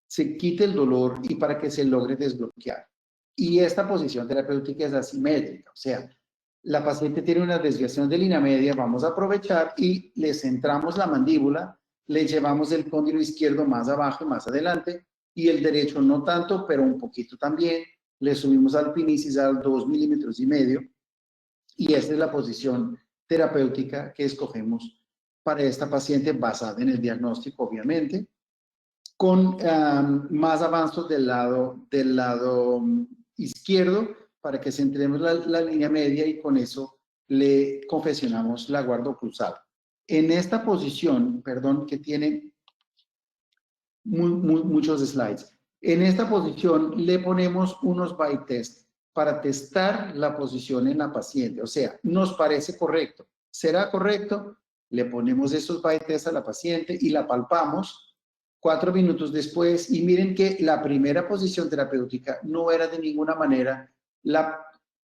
[SPEAKER 2] se quite el dolor y para que se logre desbloquear. Y esta posición terapéutica es asimétrica, o sea, la paciente tiene una desviación de línea media, vamos a aprovechar y le centramos la mandíbula, le llevamos el cóndilo izquierdo más abajo y más adelante, y el derecho no tanto, pero un poquito también, le subimos al pinicial 2,5 milímetros, y esta es la posición terapéutica que escogemos para esta paciente basada en el diagnóstico, obviamente, con más avanzos del lado izquierdo para que centremos la línea media y con eso le confeccionamos la guarda oclusal. En esta posición, perdón, que tiene muchos slides, en esta posición le ponemos unos bite test para testar la posición en la paciente. O sea, nos parece correcto. ¿Será correcto? Le ponemos esos bite test a la paciente y la palpamos 4 minutos después, y miren que la primera posición terapéutica no era de ninguna manera la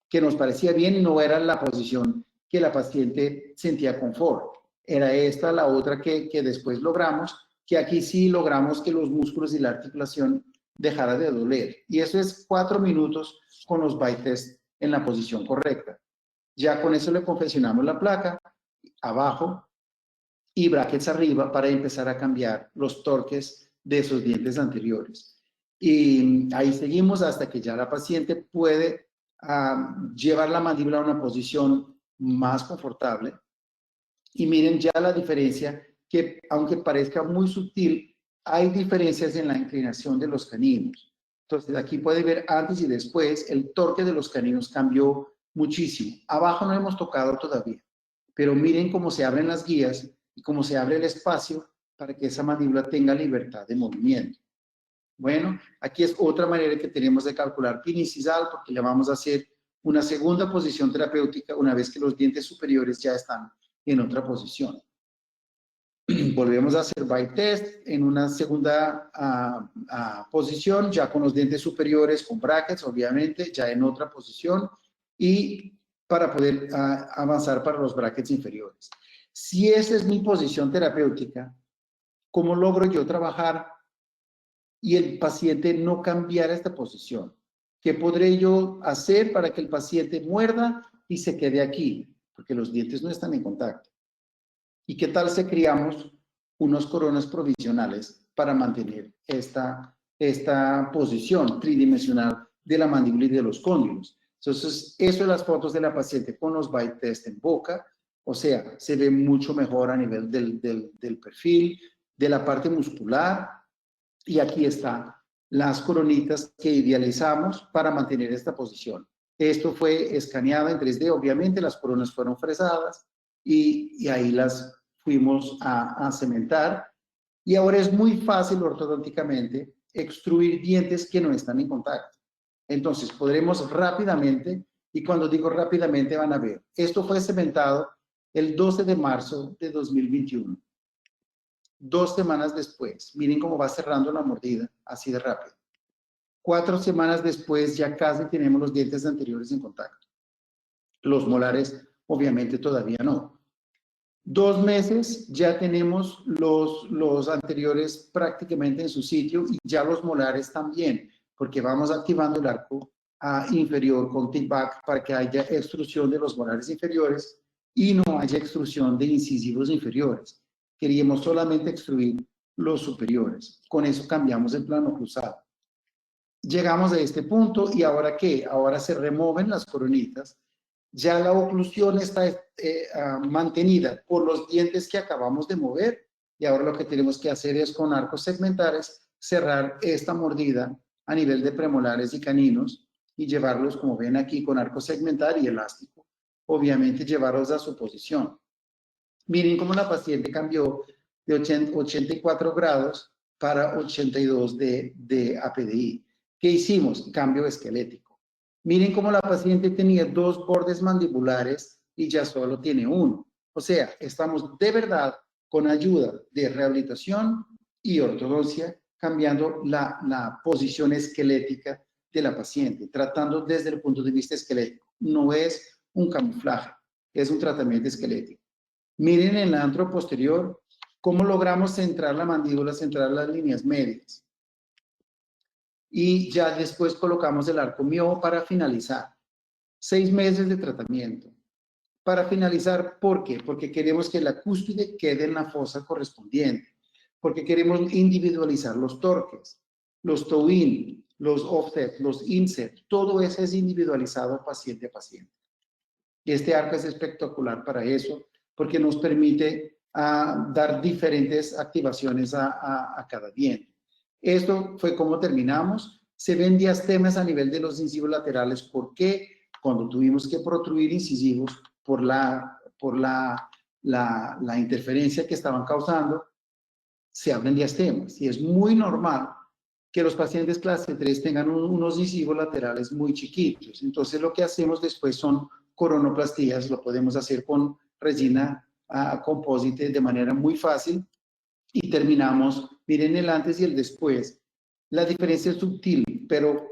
[SPEAKER 2] que nos parecía bien y no era la posición que la paciente sentía confort. Era esta, la otra que después logramos, que aquí sí logramos que los músculos y la articulación dejara de doler. Y eso es 4 minutos con los bite test en la posición correcta. Ya con eso le confeccionamos la placa abajo y brackets arriba para empezar a cambiar los torques de esos dientes anteriores. Y ahí seguimos hasta que ya la paciente puede llevar la mandíbula a una posición más confortable. Y miren ya la diferencia, que aunque parezca muy sutil, hay diferencias en la inclinación de los caninos. Entonces aquí puede ver antes y después, el torque de los caninos cambió muchísimo. Abajo no hemos tocado todavía, pero miren cómo se abren las guías y cómo se abre el espacio para que esa mandíbula tenga libertad de movimiento. Bueno, aquí es otra manera que tenemos de calcular pinicial, porque le vamos a hacer una segunda posición terapéutica una vez que los dientes superiores ya están en otra posición. Volvemos a hacer bite test en una segunda posición, ya con los dientes superiores, con brackets, obviamente, ya en otra posición, y para poder avanzar para los brackets inferiores. Si esa es mi posición terapéutica, ¿cómo logro yo trabajar y el paciente no cambiar esta posición? ¿Qué podré yo hacer para que el paciente muerda y se quede aquí? Porque los dientes no están en contacto. ¿Y qué tal si creamos unos coronas provisionales para mantener esta posición tridimensional de la mandíbula y de los cóndilos? Entonces, eso es las fotos de la paciente con los bite test en boca. O sea, se ve mucho mejor a nivel del perfil, de la parte muscular. Y aquí están las coronitas que idealizamos para mantener esta posición. Esto fue escaneado en 3D, obviamente las coronas fueron fresadas y ahí las fuimos a cementar. Y ahora es muy fácil ortodónticamente extruir dientes que no están en contacto. Entonces podremos rápidamente, y cuando digo rápidamente van a ver, esto fue cementado el 12 de marzo de 2021. 2 semanas después, miren cómo va cerrando la mordida, así de rápido. 4 semanas después ya casi tenemos los dientes anteriores en contacto. Los molares obviamente todavía no. 2 meses ya tenemos los anteriores prácticamente en su sitio y ya los molares también, porque vamos activando el arco inferior con tip-back para que haya extrusión de los molares inferiores y no haya extrusión de incisivos inferiores. Queríamos solamente extruir los superiores. Con eso cambiamos el plano cruzado. Llegamos a este punto y ¿ahora qué? Ahora se remueven las coronitas. Ya la oclusión está mantenida por los dientes que acabamos de mover y ahora lo que tenemos que hacer es con arcos segmentares cerrar esta mordida a nivel de premolares y caninos y llevarlos, como ven aquí, con arco segmentar y elástico. Obviamente llevarlos a su posición. Miren cómo la paciente cambió de 84 grados para 82 de APDI. ¿Qué hicimos? Cambio esquelético. Miren cómo la paciente tenía 2 bordes mandibulares y ya solo tiene 1. O sea, estamos de verdad con ayuda de rehabilitación y ortodoncia cambiando la posición esquelética de la paciente, tratando desde el punto de vista esquelético. No es un camuflaje, es un tratamiento esquelético. Miren en el antro posterior cómo logramos centrar la mandíbula, centrar las líneas medias. Y ya después colocamos el arco miojo para finalizar. 6 meses de tratamiento. Para finalizar, ¿por qué? Porque queremos que la cúspide quede en la fosa correspondiente. Porque queremos individualizar los torques, los toe-in, los offset, los inset. Todo eso es individualizado paciente a paciente. Y este arco es espectacular para eso, porque nos permite dar diferentes activaciones a cada diente. Esto fue como terminamos. Se ven diastemas a nivel de los incisivos laterales. ¿Por qué? Cuando tuvimos que protruir incisivos por la interferencia que estaban causando, se abren diastemas. Y es muy normal que los pacientes clase 3 tengan unos incisivos laterales muy chiquitos. Entonces, lo que hacemos después son coronoplastías. Lo podemos hacer con resina composite de manera muy fácil. Y terminamos, miren el antes y el después. La diferencia es sutil, pero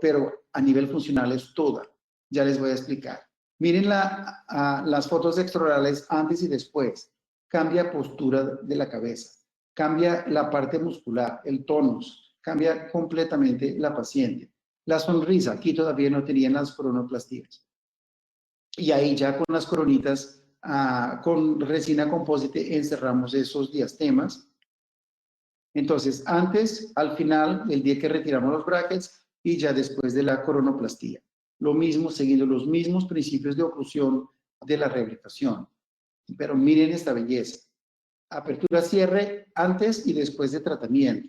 [SPEAKER 2] a nivel funcional es toda. Ya les voy a explicar. Miren las fotos extraorales antes y después. Cambia postura de la cabeza, cambia la parte muscular, el tonus, cambia completamente la paciente. La sonrisa, aquí todavía no tenían las coronoplastías. Y ahí ya con las coronitas, con resina composite, encerramos esos diastemas. Entonces, antes, al final, el día que retiramos los brackets y ya después de la coronoplastía. Lo mismo, siguiendo los mismos principios de oclusión de la rehabilitación. Pero miren esta belleza. Apertura, cierre, antes y después de tratamiento.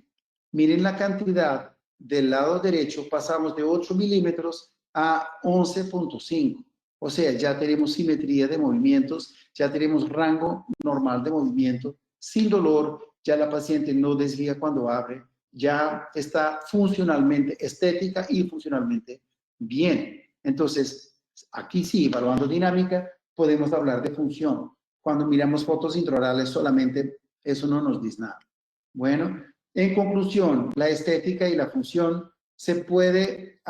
[SPEAKER 2] Miren la cantidad del lado derecho, pasamos de 8 milímetros a 11.5. O sea, ya tenemos simetría de movimientos, ya tenemos rango normal de movimiento, sin dolor, ya la paciente no desvía cuando abre, ya está funcionalmente estética y funcionalmente bien. Entonces, aquí sí, evaluando dinámica, podemos hablar de función. Cuando miramos fotos intraorales solamente, eso no nos dice nada. Bueno, en conclusión, la estética y la función se puede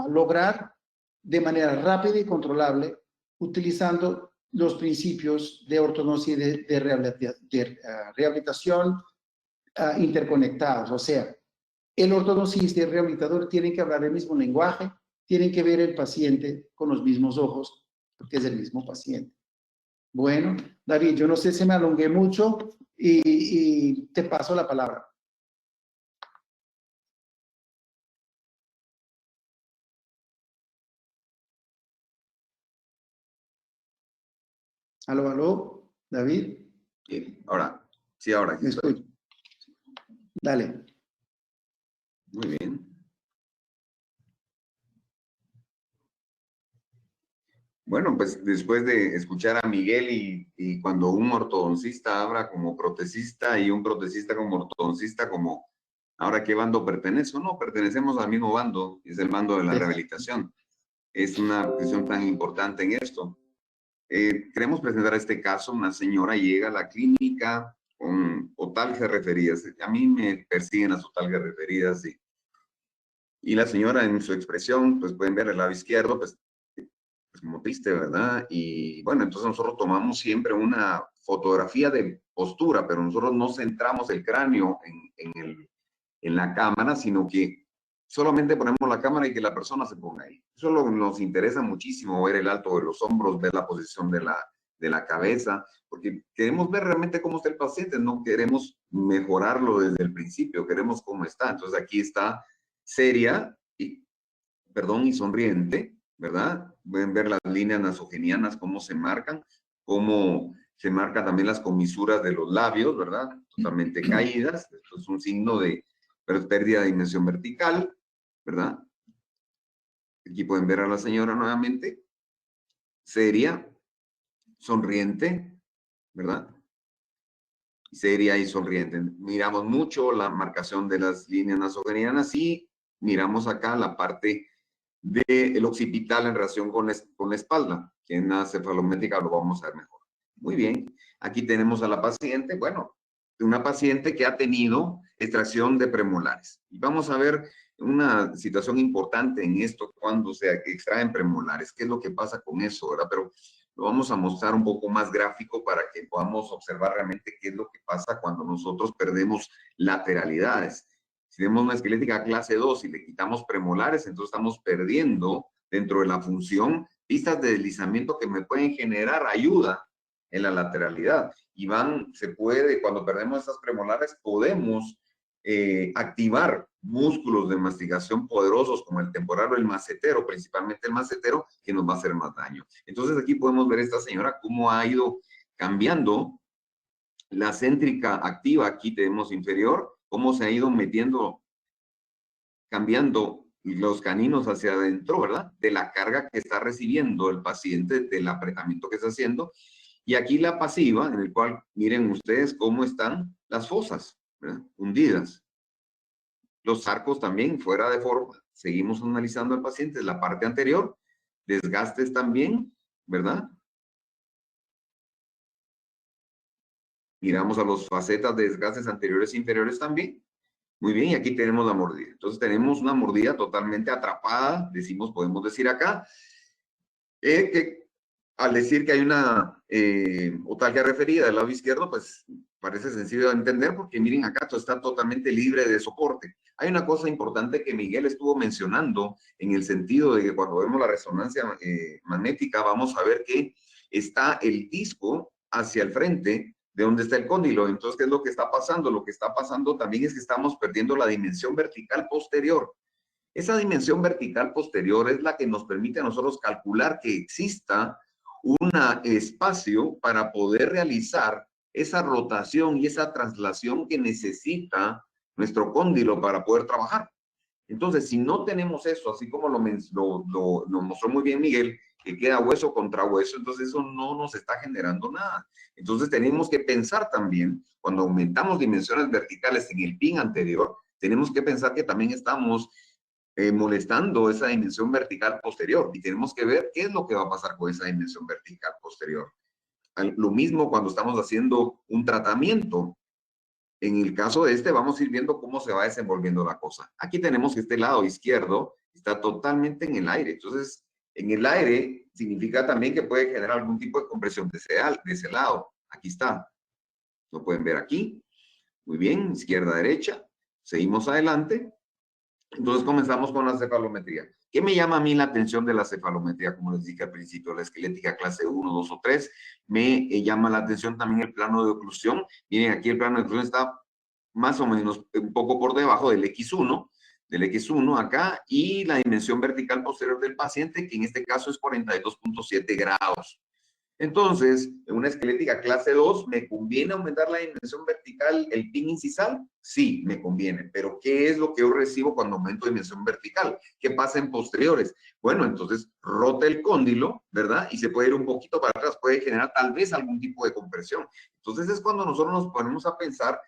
[SPEAKER 2] lograr de manera rápida y controlable utilizando los principios de ortodoncia y de rehabilitación interconectados. O sea, el ortodoncista y el rehabilitador tienen que hablar el mismo lenguaje, tienen que ver el paciente con los mismos ojos, porque es el mismo paciente. Bueno, David, yo no sé si me alongué mucho y te paso la palabra. Aló, aló, David.
[SPEAKER 1] Bien, ahora, sí, ahora.
[SPEAKER 2] ¿Me escucho? Dale.
[SPEAKER 1] Muy bien. Bueno, pues después de escuchar a Miguel y cuando un ortodoncista habla como protesista y un protesista como ortodoncista, como ahora qué bando pertenece o no, pertenecemos al mismo bando, es el bando de la rehabilitación. Es una cuestión tan importante en esto. Queremos presentar este caso. Una señora llega a la clínica con otalgias referidas. A mí me persiguen las otalgias referidas y la señora en su expresión, pues pueden ver el lado izquierdo, pues como triste, ¿verdad? Y bueno, entonces nosotros tomamos siempre una fotografía de postura, pero nosotros no centramos el cráneo en la cámara, sino que solamente ponemos la cámara y que la persona se ponga ahí. Eso nos interesa muchísimo, ver el alto de los hombros, ver la posición de la cabeza, porque queremos ver realmente cómo está el paciente, no queremos mejorarlo desde el principio, queremos cómo está. Entonces aquí está seria y sonriente, ¿verdad? Pueden ver las líneas nasogenianas, cómo se marcan, cómo se marcan también las comisuras de los labios, ¿verdad? Totalmente caídas. Esto es un signo de pérdida de dimensión vertical, ¿verdad? Aquí pueden ver a la señora nuevamente, seria, sonriente, ¿verdad? Seria y sonriente. Miramos mucho la marcación de las líneas nasogenianas y miramos acá la parte del occipital en relación con la espalda, que en la cefalométrica lo vamos a ver mejor. Muy bien, aquí tenemos a la paciente, bueno, una paciente que ha tenido extracción de premolares. Y vamos a ver una situación importante en esto cuando se extraen premolares. ¿Qué es lo que pasa con eso, verdad? Pero lo vamos a mostrar un poco más gráfico para que podamos observar realmente qué es lo que pasa cuando nosotros perdemos lateralidades. Si tenemos una esquelética clase 2 y le quitamos premolares, entonces estamos perdiendo dentro de la función pistas de deslizamiento que me pueden generar ayuda en la lateralidad. Y se puede, cuando perdemos esas premolares, podemos activar músculos de masticación poderosos como el temporal o el macetero, principalmente el macetero, que nos va a hacer más daño. Entonces aquí podemos ver esta señora cómo ha ido cambiando la céntrica activa, aquí tenemos inferior, cómo se ha ido metiendo, cambiando los caninos hacia adentro, ¿verdad? De la carga que está recibiendo el paciente, del apretamiento que está haciendo. Y aquí la pasiva, en el cual miren ustedes cómo están las fosas, ¿verdad? Hundidas. Los arcos también fuera de forma. Seguimos analizando al paciente. La parte anterior, desgastes también, ¿verdad? Miramos a los facetas de desgastes anteriores e inferiores también. Muy bien, y aquí tenemos la mordida. Entonces tenemos una mordida totalmente atrapada, podemos decir acá, que al decir que hay una otalgia referida del lado izquierdo, pues parece sencillo de entender porque miren acá, todo está totalmente libre de soporte. Hay una cosa importante que Miguel estuvo mencionando en el sentido de que cuando vemos la resonancia magnética vamos a ver que está el disco hacia el frente de donde está el cóndilo. Entonces, ¿qué es lo que está pasando? Lo que está pasando también es que estamos perdiendo la dimensión vertical posterior. Esa dimensión vertical posterior es la que nos permite a nosotros calcular que exista un espacio para poder realizar esa rotación y esa traslación que necesita nuestro cóndilo para poder trabajar. Entonces, si no tenemos eso, así como lo mostró muy bien Miguel, que queda hueso contra hueso, entonces eso no nos está generando nada. Entonces tenemos que pensar también, cuando aumentamos dimensiones verticales en el pin anterior, tenemos que pensar que también estamos molestando esa dimensión vertical posterior y tenemos que ver qué es lo que va a pasar con esa dimensión vertical posterior. Lo mismo cuando estamos haciendo un tratamiento. En el caso de este, vamos a ir viendo cómo se va desenvolviendo la cosa. Aquí tenemos que este lado izquierdo está totalmente en el aire. Entonces, en el aire significa también que puede generar algún tipo de compresión de ese lado. Aquí está. Lo pueden ver aquí. Muy bien, izquierda, derecha. Seguimos adelante. Entonces comenzamos con la cefalometría. ¿Qué me llama a mí la atención de la cefalometría? Como les dije al principio, la esquelética clase 1, 2 o 3. Me llama la atención también el plano de oclusión. Miren, aquí el plano de oclusión está más o menos un poco por debajo del X1 acá, y la dimensión vertical posterior del paciente, que en este caso es 42.7 grados. Entonces, en una esquelética clase 2, ¿me conviene aumentar la dimensión vertical, el pin incisal? Sí, me conviene. Pero, ¿qué es lo que yo recibo cuando aumento dimensión vertical? ¿Qué pasa en posteriores? Bueno, entonces, rota el cóndilo, ¿verdad? Y se puede ir un poquito para atrás, puede generar tal vez algún tipo de compresión. Entonces, es cuando nosotros nos ponemos a pensar,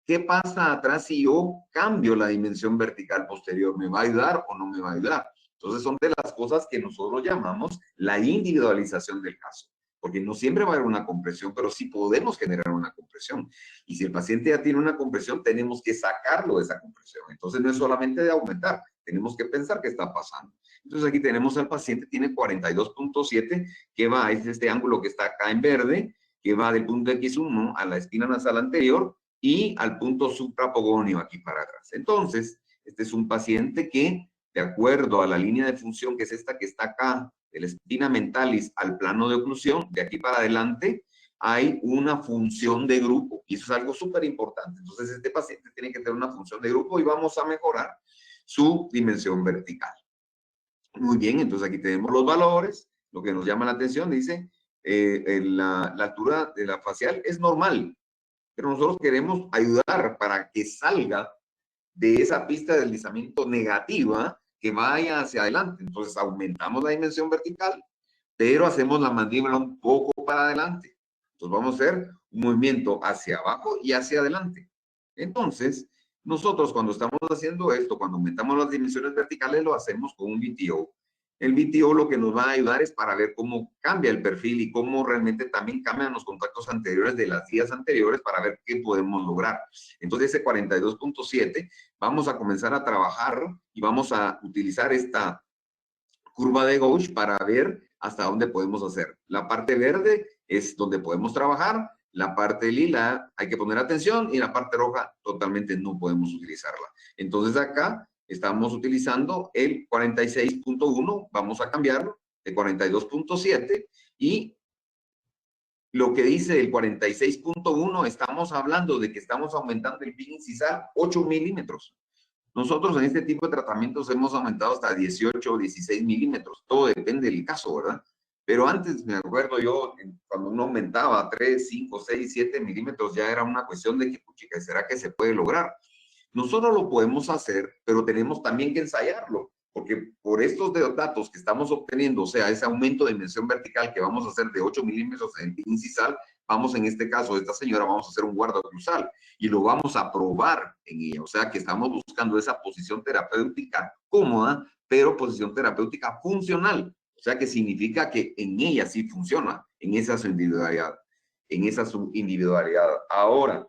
[SPEAKER 1] ¿qué pasa atrás si yo cambio la dimensión vertical posterior? ¿Me va a ayudar o no me va a ayudar? Entonces, son de las cosas que nosotros llamamos la individualización del caso. Porque no siempre va a haber una compresión, pero sí podemos generar una compresión. Y si el paciente ya tiene una compresión, tenemos que sacarlo de esa compresión. Entonces, no es solamente de aumentar, tenemos que pensar qué está pasando. Entonces, aquí tenemos al paciente, tiene 42.7, que va, es este ángulo que está acá en verde, que va del punto X1 a la espina nasal anterior y al punto suprapogonio aquí para atrás. Entonces, este es un paciente que, de acuerdo a la línea de función, que es esta que está acá, de la espina mentalis al plano de oclusión, de aquí para adelante, hay una función de grupo. Y eso es algo súper importante. Entonces, este paciente tiene que tener una función de grupo y vamos a mejorar su dimensión vertical. Muy bien, entonces aquí tenemos los valores. Lo que nos llama la atención dice, la altura de la facial es normal, pero nosotros queremos ayudar para que salga de esa pista de deslizamiento negativa que vaya hacia adelante. Entonces aumentamos la dimensión vertical, pero hacemos la mandíbula un poco para adelante. Entonces vamos a hacer un movimiento hacia abajo y hacia adelante. Entonces, nosotros cuando estamos haciendo esto, cuando aumentamos las dimensiones verticales, lo hacemos con un VTO. El VTO lo que nos va a ayudar es para ver cómo cambia el perfil y cómo realmente también cambian los contactos anteriores de las días anteriores para ver qué podemos lograr. Entonces, ese 42.7, vamos a comenzar a trabajar y vamos a utilizar esta curva de Gauge para ver hasta dónde podemos hacer. La parte verde es donde podemos trabajar, la parte lila hay que poner atención y la parte roja totalmente no podemos utilizarla. Entonces acá estamos utilizando el 46.1, vamos a cambiarlo, de 42.7 y lo que dice el 46.1, estamos hablando de que estamos aumentando el pin incisal 8 milímetros. Nosotros en este tipo de tratamientos hemos aumentado hasta 18 o 16 milímetros. Todo depende del caso, ¿verdad? Pero antes, me acuerdo yo, cuando uno aumentaba 3, 5, 6, 7 milímetros, ya era una cuestión de que, puchica, ¿será que se puede lograr? Nosotros lo podemos hacer, pero tenemos también que ensayarlo, porque por estos datos que estamos obteniendo, o sea, ese aumento de dimensión vertical que vamos a hacer de 8 milímetros en incisal, vamos en este caso de esta señora, vamos a hacer un guardacruzal y lo vamos a probar en ella. O sea, que estamos buscando esa posición terapéutica cómoda, pero posición terapéutica funcional. O sea, que significa que en ella sí funciona, en esa su individualidad, en esa su individualidad. Ahora,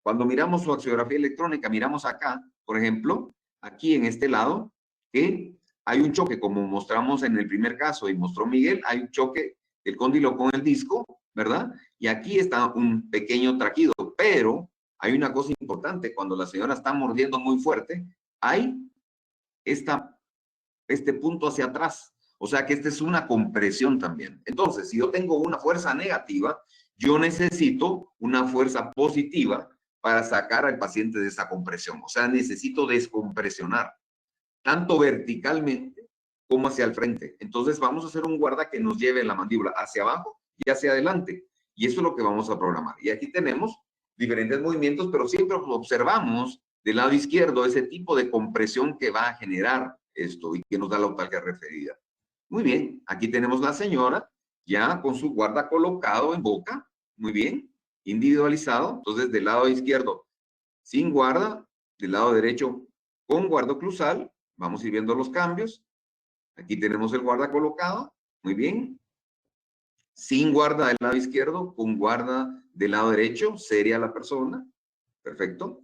[SPEAKER 1] cuando miramos su axiografía electrónica, miramos acá, por ejemplo, aquí en este lado, que hay un choque, como mostramos en el primer caso y mostró Miguel, hay un choque del cóndilo con el disco, ¿verdad? Y aquí está un pequeño traquido, pero hay una cosa importante, cuando la señora está mordiendo muy fuerte, hay este punto hacia atrás. O sea que esta es una compresión también. Entonces, si yo tengo una fuerza negativa, yo necesito una fuerza positiva para sacar al paciente de esa compresión. O sea, necesito descompresionar, tanto verticalmente como hacia el frente. Entonces, vamos a hacer un guarda que nos lleve la mandíbula hacia abajo y hacia adelante. Y eso es lo que vamos a programar. Y aquí tenemos diferentes movimientos, pero siempre observamos del lado izquierdo ese tipo de compresión que va a generar esto y que nos da la autarquía referida. Muy bien, aquí tenemos la señora ya con su guarda colocado en boca, muy bien, individualizado. Entonces, del lado izquierdo, sin guarda, del lado derecho, con guarda oclusal. Vamos a ir viendo los cambios. Aquí tenemos el guarda colocado, muy bien. Sin guarda del lado izquierdo, con guarda del lado derecho, seria la persona. Perfecto.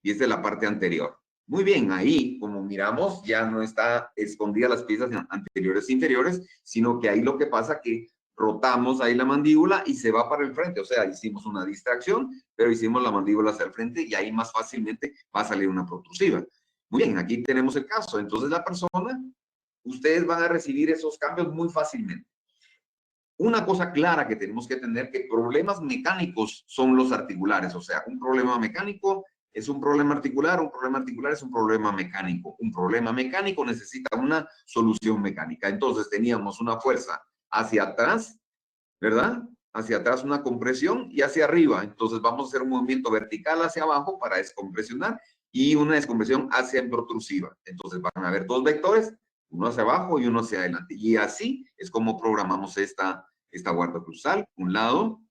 [SPEAKER 1] Y es de la parte anterior. Muy bien, ahí, como miramos, ya no está escondida las piezas anteriores e inferiores, sino que ahí lo que pasa que rotamos ahí la mandíbula y se va para el frente. O sea, hicimos una distracción, pero hicimos la mandíbula hacia el frente y ahí más fácilmente va a salir una protrusiva. Muy bien, aquí tenemos el caso. Entonces la persona, ustedes van a recibir esos cambios muy fácilmente. Una cosa clara que tenemos que tener, que problemas mecánicos son los articulares. O sea, un problema mecánico es un problema articular es un problema mecánico. Un problema mecánico necesita una solución mecánica. Entonces teníamos una fuerza hacia atrás, ¿verdad? Hacia atrás una compresión y hacia arriba. Entonces vamos a hacer un movimiento vertical hacia abajo para descompresionar y una descompresión hacia protrusiva. Entonces van a haber dos vectores, uno hacia abajo y uno hacia adelante. Y así es como programamos esta guarda cruzal. Un lado,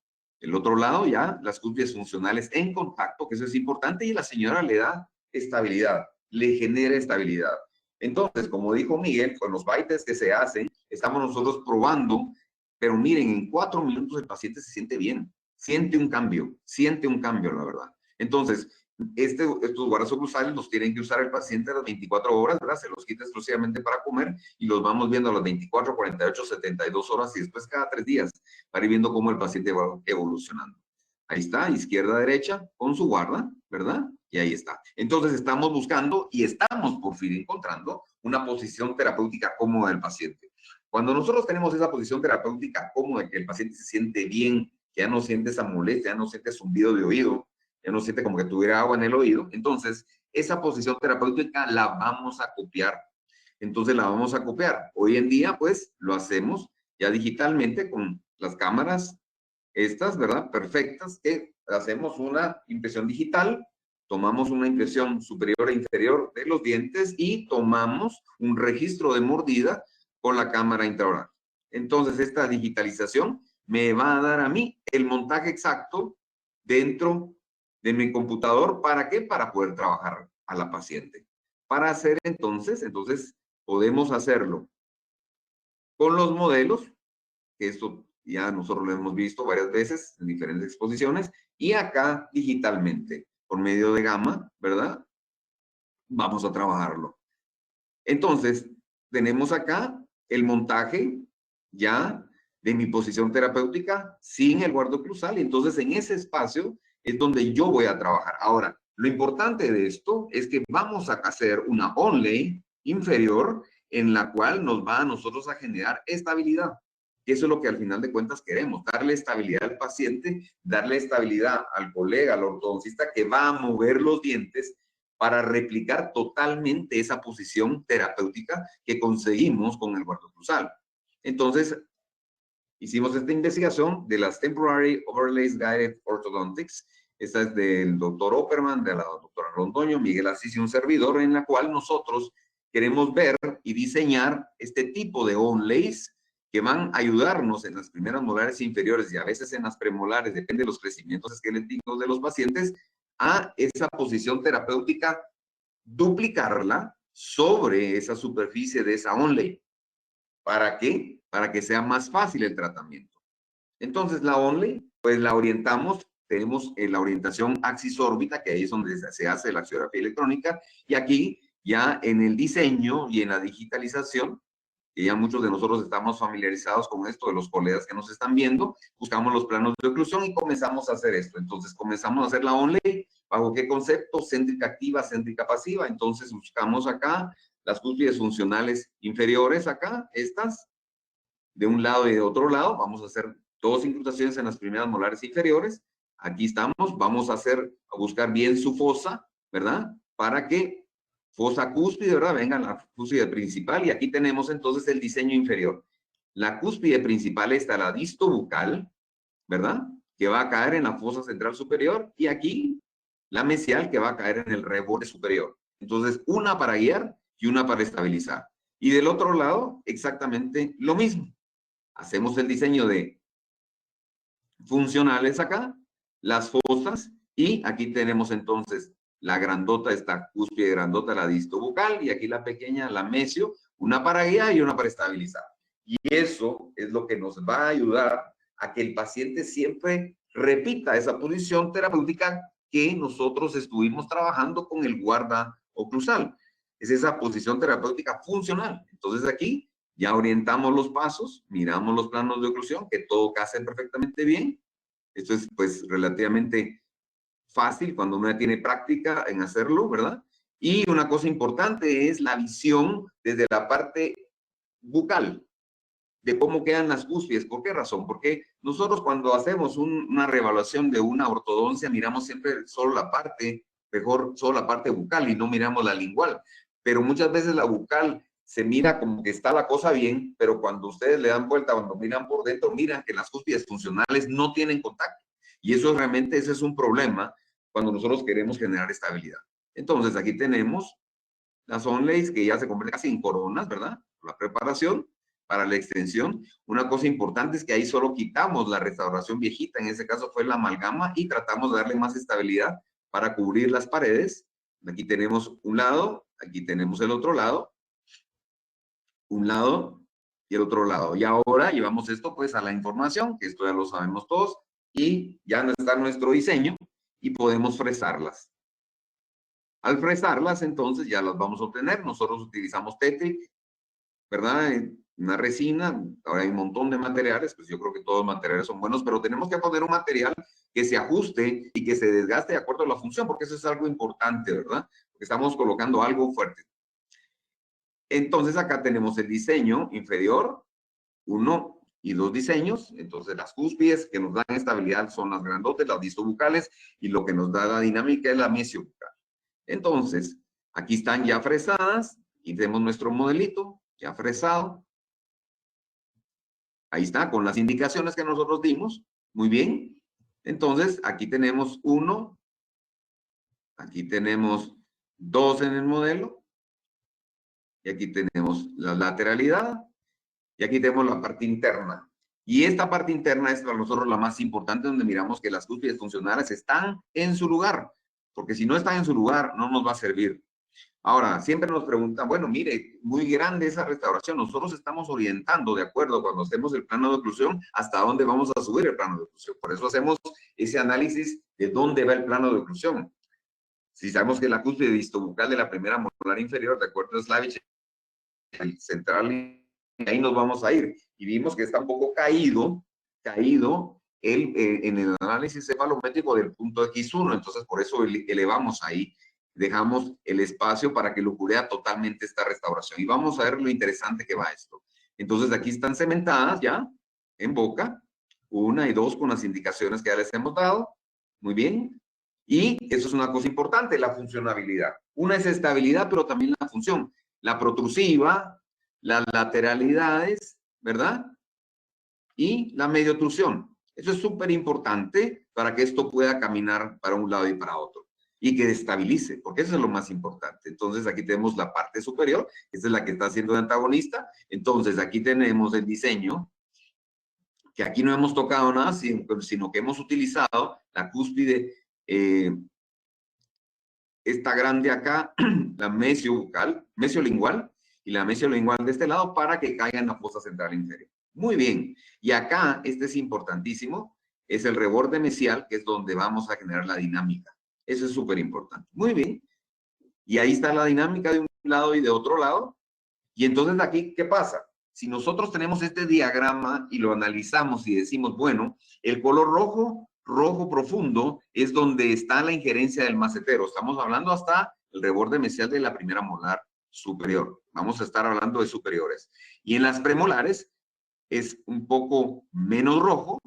[SPEAKER 1] el otro lado ya, las cúspides funcionales en contacto, que eso es importante, y la señora le da estabilidad, le genera estabilidad. Entonces, como dijo Miguel, con los baites que se hacen, estamos nosotros probando, pero miren, en 4 minutos el paciente se siente bien, siente un cambio, la verdad. Entonces, estos guardas oclusales los tienen que usar el paciente a las 24 horas, ¿verdad? Se los quita exclusivamente para comer y los vamos viendo a las 24, 48, 72 horas y después cada 3 días para ir viendo cómo el paciente va evolucionando. Ahí está, izquierda, derecha, con su guarda, ¿verdad? Y ahí está. Entonces estamos buscando y estamos por fin encontrando una posición terapéutica cómoda del paciente. Cuando nosotros tenemos esa posición terapéutica cómoda, que el paciente se siente bien, que ya no siente esa molestia, ya no siente zumbido de oído, ya no siente como que tuviera agua en el oído, entonces esa posición terapéutica la vamos a copiar. Entonces la vamos a copiar. Hoy en día, pues, lo hacemos ya digitalmente con las cámaras estas, ¿verdad? Perfectas, que hacemos una impresión digital, tomamos una impresión superior e inferior de los dientes y tomamos un registro de mordida con la cámara intraoral. Entonces, esta digitalización me va a dar a mí el montaje exacto dentro de mi computador. ¿Para qué? Para poder trabajar a la paciente. Para hacer entonces podemos hacerlo con los modelos, que esto ya nosotros lo hemos visto varias veces en diferentes exposiciones, y acá digitalmente, por medio de Gamma, ¿verdad? Vamos a trabajarlo. Entonces, tenemos acá el montaje ya de mi posición terapéutica sin el guardo cruzal. Entonces, en ese espacio es donde yo voy a trabajar. Ahora, lo importante de esto es que vamos a hacer una onlay inferior en la cual nos va a nosotros a generar estabilidad. Y eso es lo que al final de cuentas queremos, darle estabilidad al paciente, darle estabilidad al colega, al ortodoncista que va a mover los dientes para replicar totalmente esa posición terapéutica que conseguimos con el guardo cruzal. Entonces, hicimos esta investigación de las Temporary Overlays Guided Orthodontics. Esta es del doctor Opperman, de la doctora Londoño, Miguel Asís y un servidor, en la cual nosotros queremos ver y diseñar este tipo de onlays que van a ayudarnos en las primeras molares inferiores y a veces en las premolares, depende de los crecimientos esqueléticos de los pacientes, a esa posición terapéutica, duplicarla sobre esa superficie de esa onlay. ¿Para qué? Para que sea más fácil el tratamiento. Entonces, la onlay, pues la orientamos, tenemos la orientación axis-órbita, que ahí es donde se hace la axiografía electrónica, y aquí ya en el diseño y en la digitalización, que ya muchos de nosotros estamos familiarizados con esto, de los colegas que nos están viendo, buscamos los planos de oclusión y comenzamos a hacer esto. Entonces, comenzamos a hacer la onlay, ¿bajo qué concepto? Céntrica activa, céntrica pasiva. Entonces, buscamos acá las cúspides funcionales inferiores, acá, estas, de un lado y de otro lado. Vamos a hacer dos incrustaciones en las primeras molares inferiores. Aquí estamos, vamos a buscar bien su fosa, ¿verdad? Para que fosa cúspide, ¿verdad? Venga la cúspide principal y aquí tenemos entonces el diseño inferior. La cúspide principal está la distobucal, ¿verdad? Que va a caer en la fosa central superior y aquí la mesial que va a caer en el reborde superior. Entonces, una para guiar y una para estabilizar. Y del otro lado, exactamente lo mismo. Hacemos el diseño de funcionales acá, las fosas, y aquí tenemos entonces la grandota, esta cúspide grandota, la distobucal, y aquí la pequeña, la mesio, una para guiar y una para estabilizar. Y eso es lo que nos va a ayudar a que el paciente siempre repita esa posición terapéutica que nosotros estuvimos trabajando con el guarda oclusal. Es esa posición terapéutica funcional. Entonces aquí ya orientamos los pasos, miramos los planos de oclusión, que todo case perfectamente bien. Esto es pues relativamente fácil cuando uno ya tiene práctica en hacerlo, ¿verdad? Y una cosa importante es la visión desde la parte bucal, de cómo quedan las cúspides. ¿Por qué razón? Porque nosotros cuando hacemos una reevaluación de una ortodoncia, miramos siempre solo la parte, mejor solo la parte bucal y no miramos la lingual. Pero muchas veces la bucal se mira como que está la cosa bien, pero cuando ustedes le dan vuelta, cuando miran por dentro, miran que las cúspides funcionales no tienen contacto. Y eso realmente, ese es un problema cuando nosotros queremos generar estabilidad. Entonces, aquí tenemos las onlays que ya se convierten casi en coronas, ¿verdad? La preparación para la extensión. Una cosa importante es que ahí solo quitamos la restauración viejita, en ese caso fue la amalgama, y tratamos de darle más estabilidad para cubrir las paredes. Aquí tenemos un lado, aquí tenemos el otro lado, un lado y el otro lado. Y ahora llevamos esto pues a la información, que esto ya lo sabemos todos, y ya no está nuestro diseño y podemos fresarlas. Al fresarlas, entonces, ya las vamos a obtener. Nosotros utilizamos Tetric, ¿verdad? Una resina. Ahora hay un montón de materiales, pues yo creo que todos los materiales son buenos, pero tenemos que poner un material que se ajuste y que se desgaste de acuerdo a la función, porque eso es algo importante, ¿verdad? Porque estamos colocando algo fuerte. Entonces, acá tenemos el diseño inferior, 1 y 2 diseños. Entonces, las cúspides que nos dan estabilidad son las grandotes, las distobucales, y lo que nos da la dinámica es la mesiobucal. Entonces, aquí están ya fresadas. Aquí tenemos nuestro modelito ya fresado. Ahí está, con las indicaciones que nosotros dimos. Muy bien. Entonces, aquí tenemos 1. Aquí tenemos 2 en el modelo. Y aquí tenemos la lateralidad. Y aquí tenemos la parte interna. Y esta parte interna es para nosotros la más importante, donde miramos que las cúspides funcionales están en su lugar. Porque si no están en su lugar, no nos va a servir. Ahora, siempre nos preguntan, bueno, mire, muy grande esa restauración. Nosotros estamos orientando, de acuerdo, cuando hacemos el plano de oclusión, hasta dónde vamos a subir el plano de oclusión. Por eso hacemos ese análisis de dónde va el plano de oclusión. Si sabemos que la cúspide vistobucal de la primera molar inferior, de acuerdo a Slavich, el central, ahí nos vamos a ir. Y vimos que está un poco caído en el análisis cefalométrico del punto X1. Entonces, por eso elevamos ahí, dejamos el espacio para que lo cubra totalmente esta restauración. Y vamos a ver lo interesante que va esto. Entonces, aquí están cementadas ya, en boca, 1 y 2 con las indicaciones que ya les hemos dado. Muy bien. Y eso es una cosa importante, la funcionabilidad. Una es estabilidad, pero también la función. La protrusiva, las lateralidades, ¿verdad? Y la medio obtrusión. Eso es súper importante para que esto pueda caminar para un lado y para otro. Y que estabilice, porque eso es lo más importante. Entonces, aquí tenemos la parte superior, esta es la que está siendo de antagonista. Entonces, aquí tenemos el diseño, que aquí no hemos tocado nada, sino que hemos utilizado la cúspide, esta grande acá, la mesiolingual, y la mesiolingual de este lado para que caiga en la fosa central inferior. Muy bien. Y acá, este es importantísimo, es el reborde mesial, que es donde vamos a generar la dinámica. Eso es súper importante. Muy bien. Y ahí está la dinámica de un lado y de otro lado. Y entonces aquí, ¿qué pasa? Si nosotros tenemos este diagrama y lo analizamos y decimos, bueno, el color rojo, rojo profundo, es donde está la injerencia del macetero. Estamos hablando hasta el reborde mesial de la primera molar superior. Vamos a estar hablando de superiores. Y en las premolares es un poco menos rojo.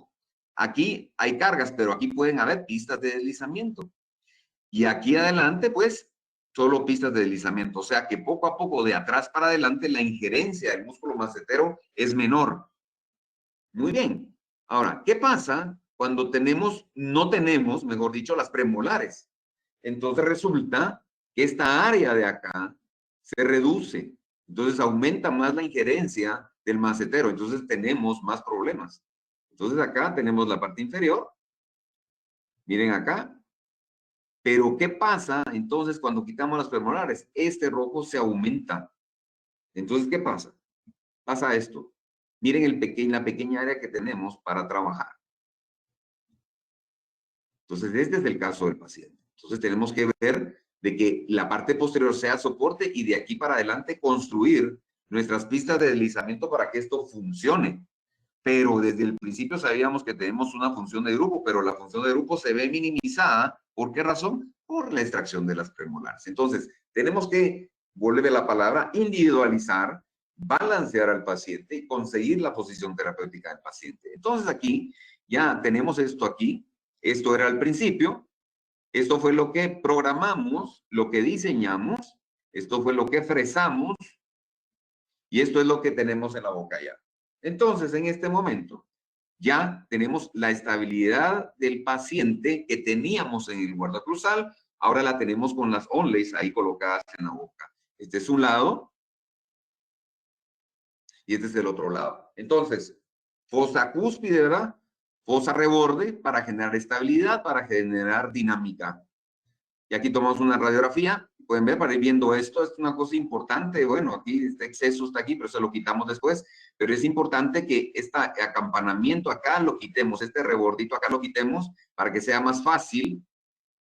[SPEAKER 1] Aquí hay cargas, pero aquí pueden haber pistas de deslizamiento. Y aquí adelante, pues, solo pistas de deslizamiento. O sea que poco a poco, de atrás para adelante, la injerencia del músculo macetero es menor. Muy bien. Ahora, ¿qué pasa cuando no tenemos, mejor dicho, las premolares? Entonces resulta que esta área de acá se reduce. Entonces aumenta más la injerencia del macetero. Entonces tenemos más problemas. Entonces acá tenemos la parte inferior. Miren acá. Pero ¿qué pasa entonces cuando quitamos las premolares? Este rojo se aumenta. Entonces, ¿qué pasa? Pasa esto. Miren la pequeña área que tenemos para trabajar. Entonces, este es el caso del paciente. Entonces, tenemos que ver de que la parte posterior sea soporte y de aquí para adelante construir nuestras pistas de deslizamiento para que esto funcione. Pero desde el principio sabíamos que tenemos una función de grupo, pero la función de grupo se ve minimizada. ¿Por qué razón? Por la extracción de las premolares. Entonces, tenemos que, vuelve la palabra, individualizar, balancear al paciente y conseguir la posición terapéutica del paciente. Entonces, aquí ya tenemos esto aquí. Esto era al principio. Esto fue lo que programamos, lo que diseñamos. Esto fue lo que fresamos. Y esto es lo que tenemos en la boca ya. Entonces, en este momento, ya tenemos la estabilidad del paciente que teníamos en el guardacruzal, ahora la tenemos con las onleys ahí colocadas en la boca. Este es un lado y este es el otro lado. Entonces, fosa cúspide, ¿verdad? Fosa reborde para generar estabilidad, para generar dinámica. Y aquí tomamos una radiografía. Pueden ver, para ir viendo esto, es una cosa importante. Bueno, aquí este exceso está aquí, pero se lo quitamos después. Pero es importante que este acampanamiento acá lo quitemos, este rebordito acá lo quitemos para que sea más fácil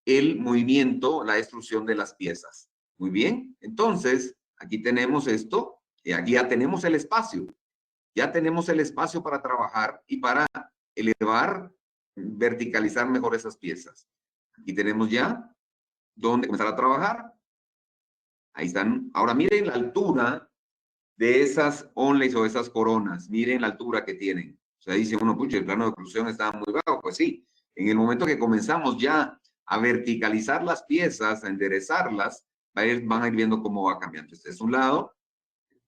[SPEAKER 1] el movimiento, la destrucción de las piezas. Muy bien, entonces aquí tenemos esto y aquí ya tenemos el espacio. Ya tenemos el espacio para trabajar y para elevar, verticalizar mejor esas piezas. Aquí tenemos ya dónde comenzar a trabajar. Ahí están. Ahora miren la altura de esas onleys o esas coronas. Miren la altura que tienen. O sea, dice uno, pucha, el plano de oclusión está muy bajo. Pues sí, en el momento que comenzamos ya a verticalizar las piezas, a enderezarlas, van a ir viendo cómo va cambiando. Este es un lado,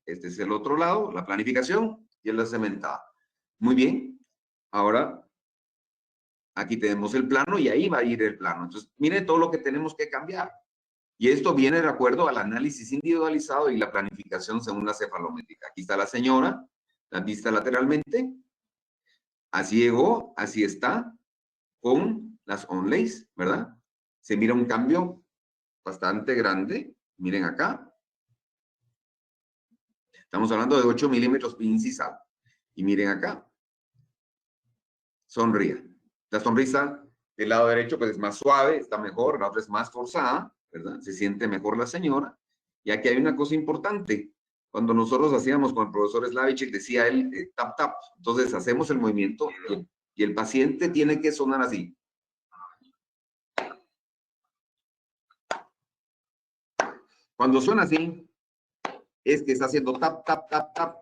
[SPEAKER 1] este es el otro lado, la planificación y la cementada. Muy bien. Ahora, aquí tenemos el plano y ahí va a ir el plano. Entonces, miren todo lo que tenemos que cambiar. Y esto viene de acuerdo al análisis individualizado y la planificación según la cefalométrica. Aquí está la señora, la vista lateralmente. Así llegó, así está, con las onleys, ¿verdad? Se mira un cambio bastante grande, Miren acá. Estamos hablando de 8 milímetros incisal. Y miren acá. Sonría. La sonrisa del lado derecho pues es más suave, está mejor, la otra es más forzada, ¿verdad? Se siente mejor la señora. Y aquí hay una cosa importante. Cuando nosotros hacíamos con el profesor Slavichek, decía él, tap, tap. Entonces hacemos el movimiento y el paciente tiene que sonar así. Cuando suena así, es que está haciendo tap, tap, tap, tap.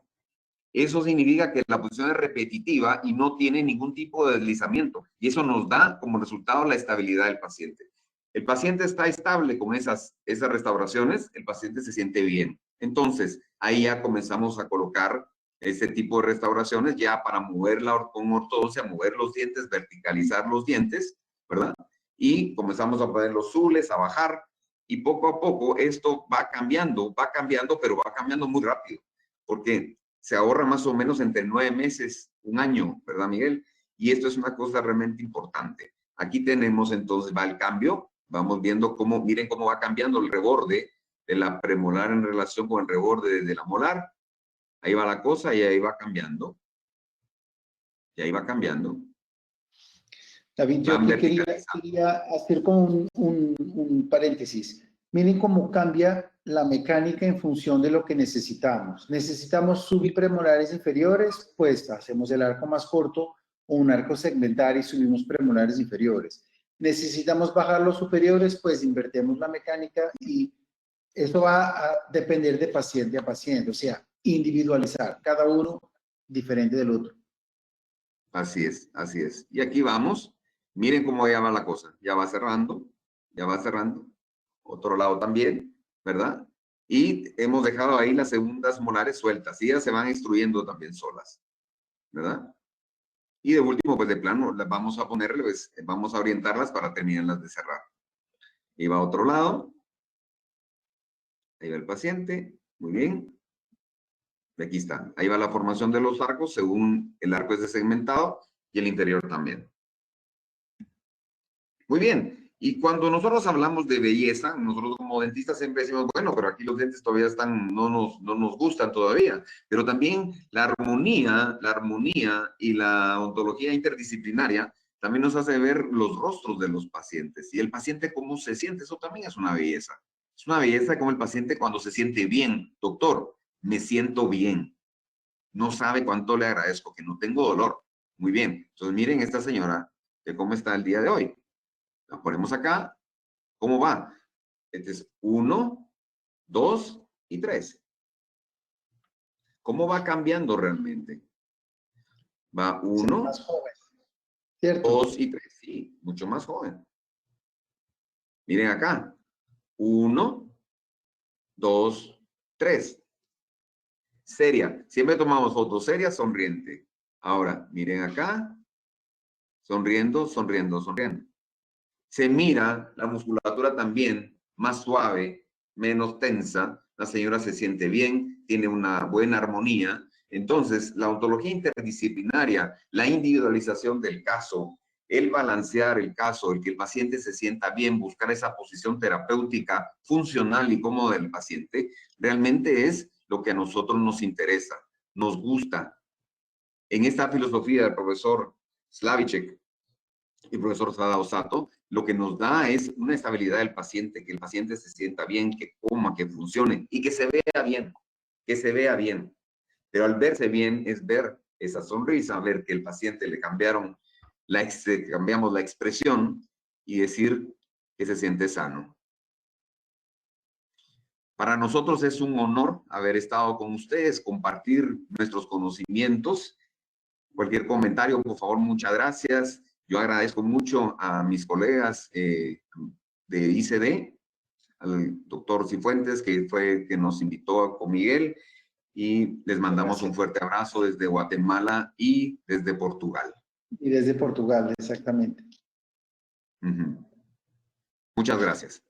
[SPEAKER 1] Eso significa que la posición es repetitiva y no tiene ningún tipo de deslizamiento. Y eso nos da como resultado la estabilidad del paciente. El paciente está estable con esas restauraciones, el paciente se siente bien. Entonces, ahí ya comenzamos a colocar ese tipo de restauraciones ya para moverla con ortodoncia, mover los dientes, verticalizar los dientes, ¿verdad? Y comenzamos a poner los zules, a bajar. Y poco a poco esto va cambiando, pero va cambiando muy rápido. Porque se ahorra más o menos entre 9 meses, un año, ¿verdad, Miguel? Y esto es una cosa realmente importante. Aquí tenemos entonces, va el cambio, vamos viendo cómo, miren cómo va cambiando el reborde de la premolar en relación con el reborde de la molar. Ahí va la cosa y ahí va cambiando. Y ahí va cambiando.
[SPEAKER 2] David, yo
[SPEAKER 1] Van
[SPEAKER 2] aquí
[SPEAKER 1] verticalizando.
[SPEAKER 2] quería hacer como un paréntesis. Miren cómo cambia la mecánica en función de lo que necesitamos. Necesitamos subir premolares inferiores, pues hacemos el arco más corto o un arco segmentar y subimos premolares inferiores. Necesitamos bajar los superiores, pues invertimos la mecánica y eso va a depender de paciente a paciente, o sea, individualizar, cada uno diferente del otro.
[SPEAKER 1] Así es, así es. Y aquí vamos. Miren cómo ya va la cosa. Ya va cerrando, ya va cerrando. Otro lado también, ¿verdad? Y hemos dejado ahí las segundas molares sueltas. Y ellas se van instruyendo también solas, ¿verdad? Y de último, pues de plano, las vamos a ponerle, pues, vamos a orientarlas para terminarlas de cerrar. Y va a otro lado. Ahí va el paciente. Muy bien. Y aquí está. Ahí va la formación de los arcos según el arco es segmentado y el interior también. Muy bien. Y cuando nosotros hablamos de belleza, nosotros como dentistas siempre decimos, bueno, pero aquí los dientes todavía están, no nos gustan todavía. Pero también la armonía y la ontología interdisciplinaria también nos hace ver los rostros de los pacientes. Y el paciente cómo se siente, eso también es una belleza. Es una belleza como el paciente cuando se siente bien. Doctor, me siento bien. No sabe cuánto le agradezco, que no tengo dolor. Muy bien. Entonces miren esta señora, que cómo está el día de hoy. La ponemos acá. ¿Cómo va? Entonces, 1, 2 y 3. ¿Cómo va cambiando realmente? Va
[SPEAKER 2] Se ve
[SPEAKER 1] 1,
[SPEAKER 2] más joven, ¿cierto?
[SPEAKER 1] 2 y 3. Sí, mucho más joven. Miren acá. 1, 2, 3. Seria. Siempre tomamos fotos serias, sonriente. Ahora, miren acá. Sonriendo, sonriendo, sonriendo. Se mira la musculatura también más suave, menos tensa, la señora se siente bien, tiene una buena armonía. Entonces, la ontología interdisciplinaria, la individualización del caso, el balancear el caso, el que el paciente se sienta bien, buscar esa posición terapéutica funcional y cómoda del paciente, realmente es lo que a nosotros nos interesa, nos gusta. En esta filosofía del profesor Slavichek, el profesor Sadao Sato, lo que nos da es una estabilidad del paciente, que el paciente se sienta bien, que coma, que funcione y que se vea bien, que se vea bien. Pero al verse bien es ver esa sonrisa, ver que el paciente le cambiamos la expresión y decir que se siente sano. Para nosotros es un honor haber estado con ustedes, compartir nuestros conocimientos. Cualquier comentario, por favor, muchas gracias. Yo agradezco mucho a mis colegas de ICD, al doctor Cifuentes, que fue que nos invitó con Miguel, y les mandamos un
[SPEAKER 2] Gracias.
[SPEAKER 1] fuerte abrazo desde Guatemala y desde Portugal.
[SPEAKER 2] Y desde Portugal, exactamente.
[SPEAKER 1] Muchas gracias.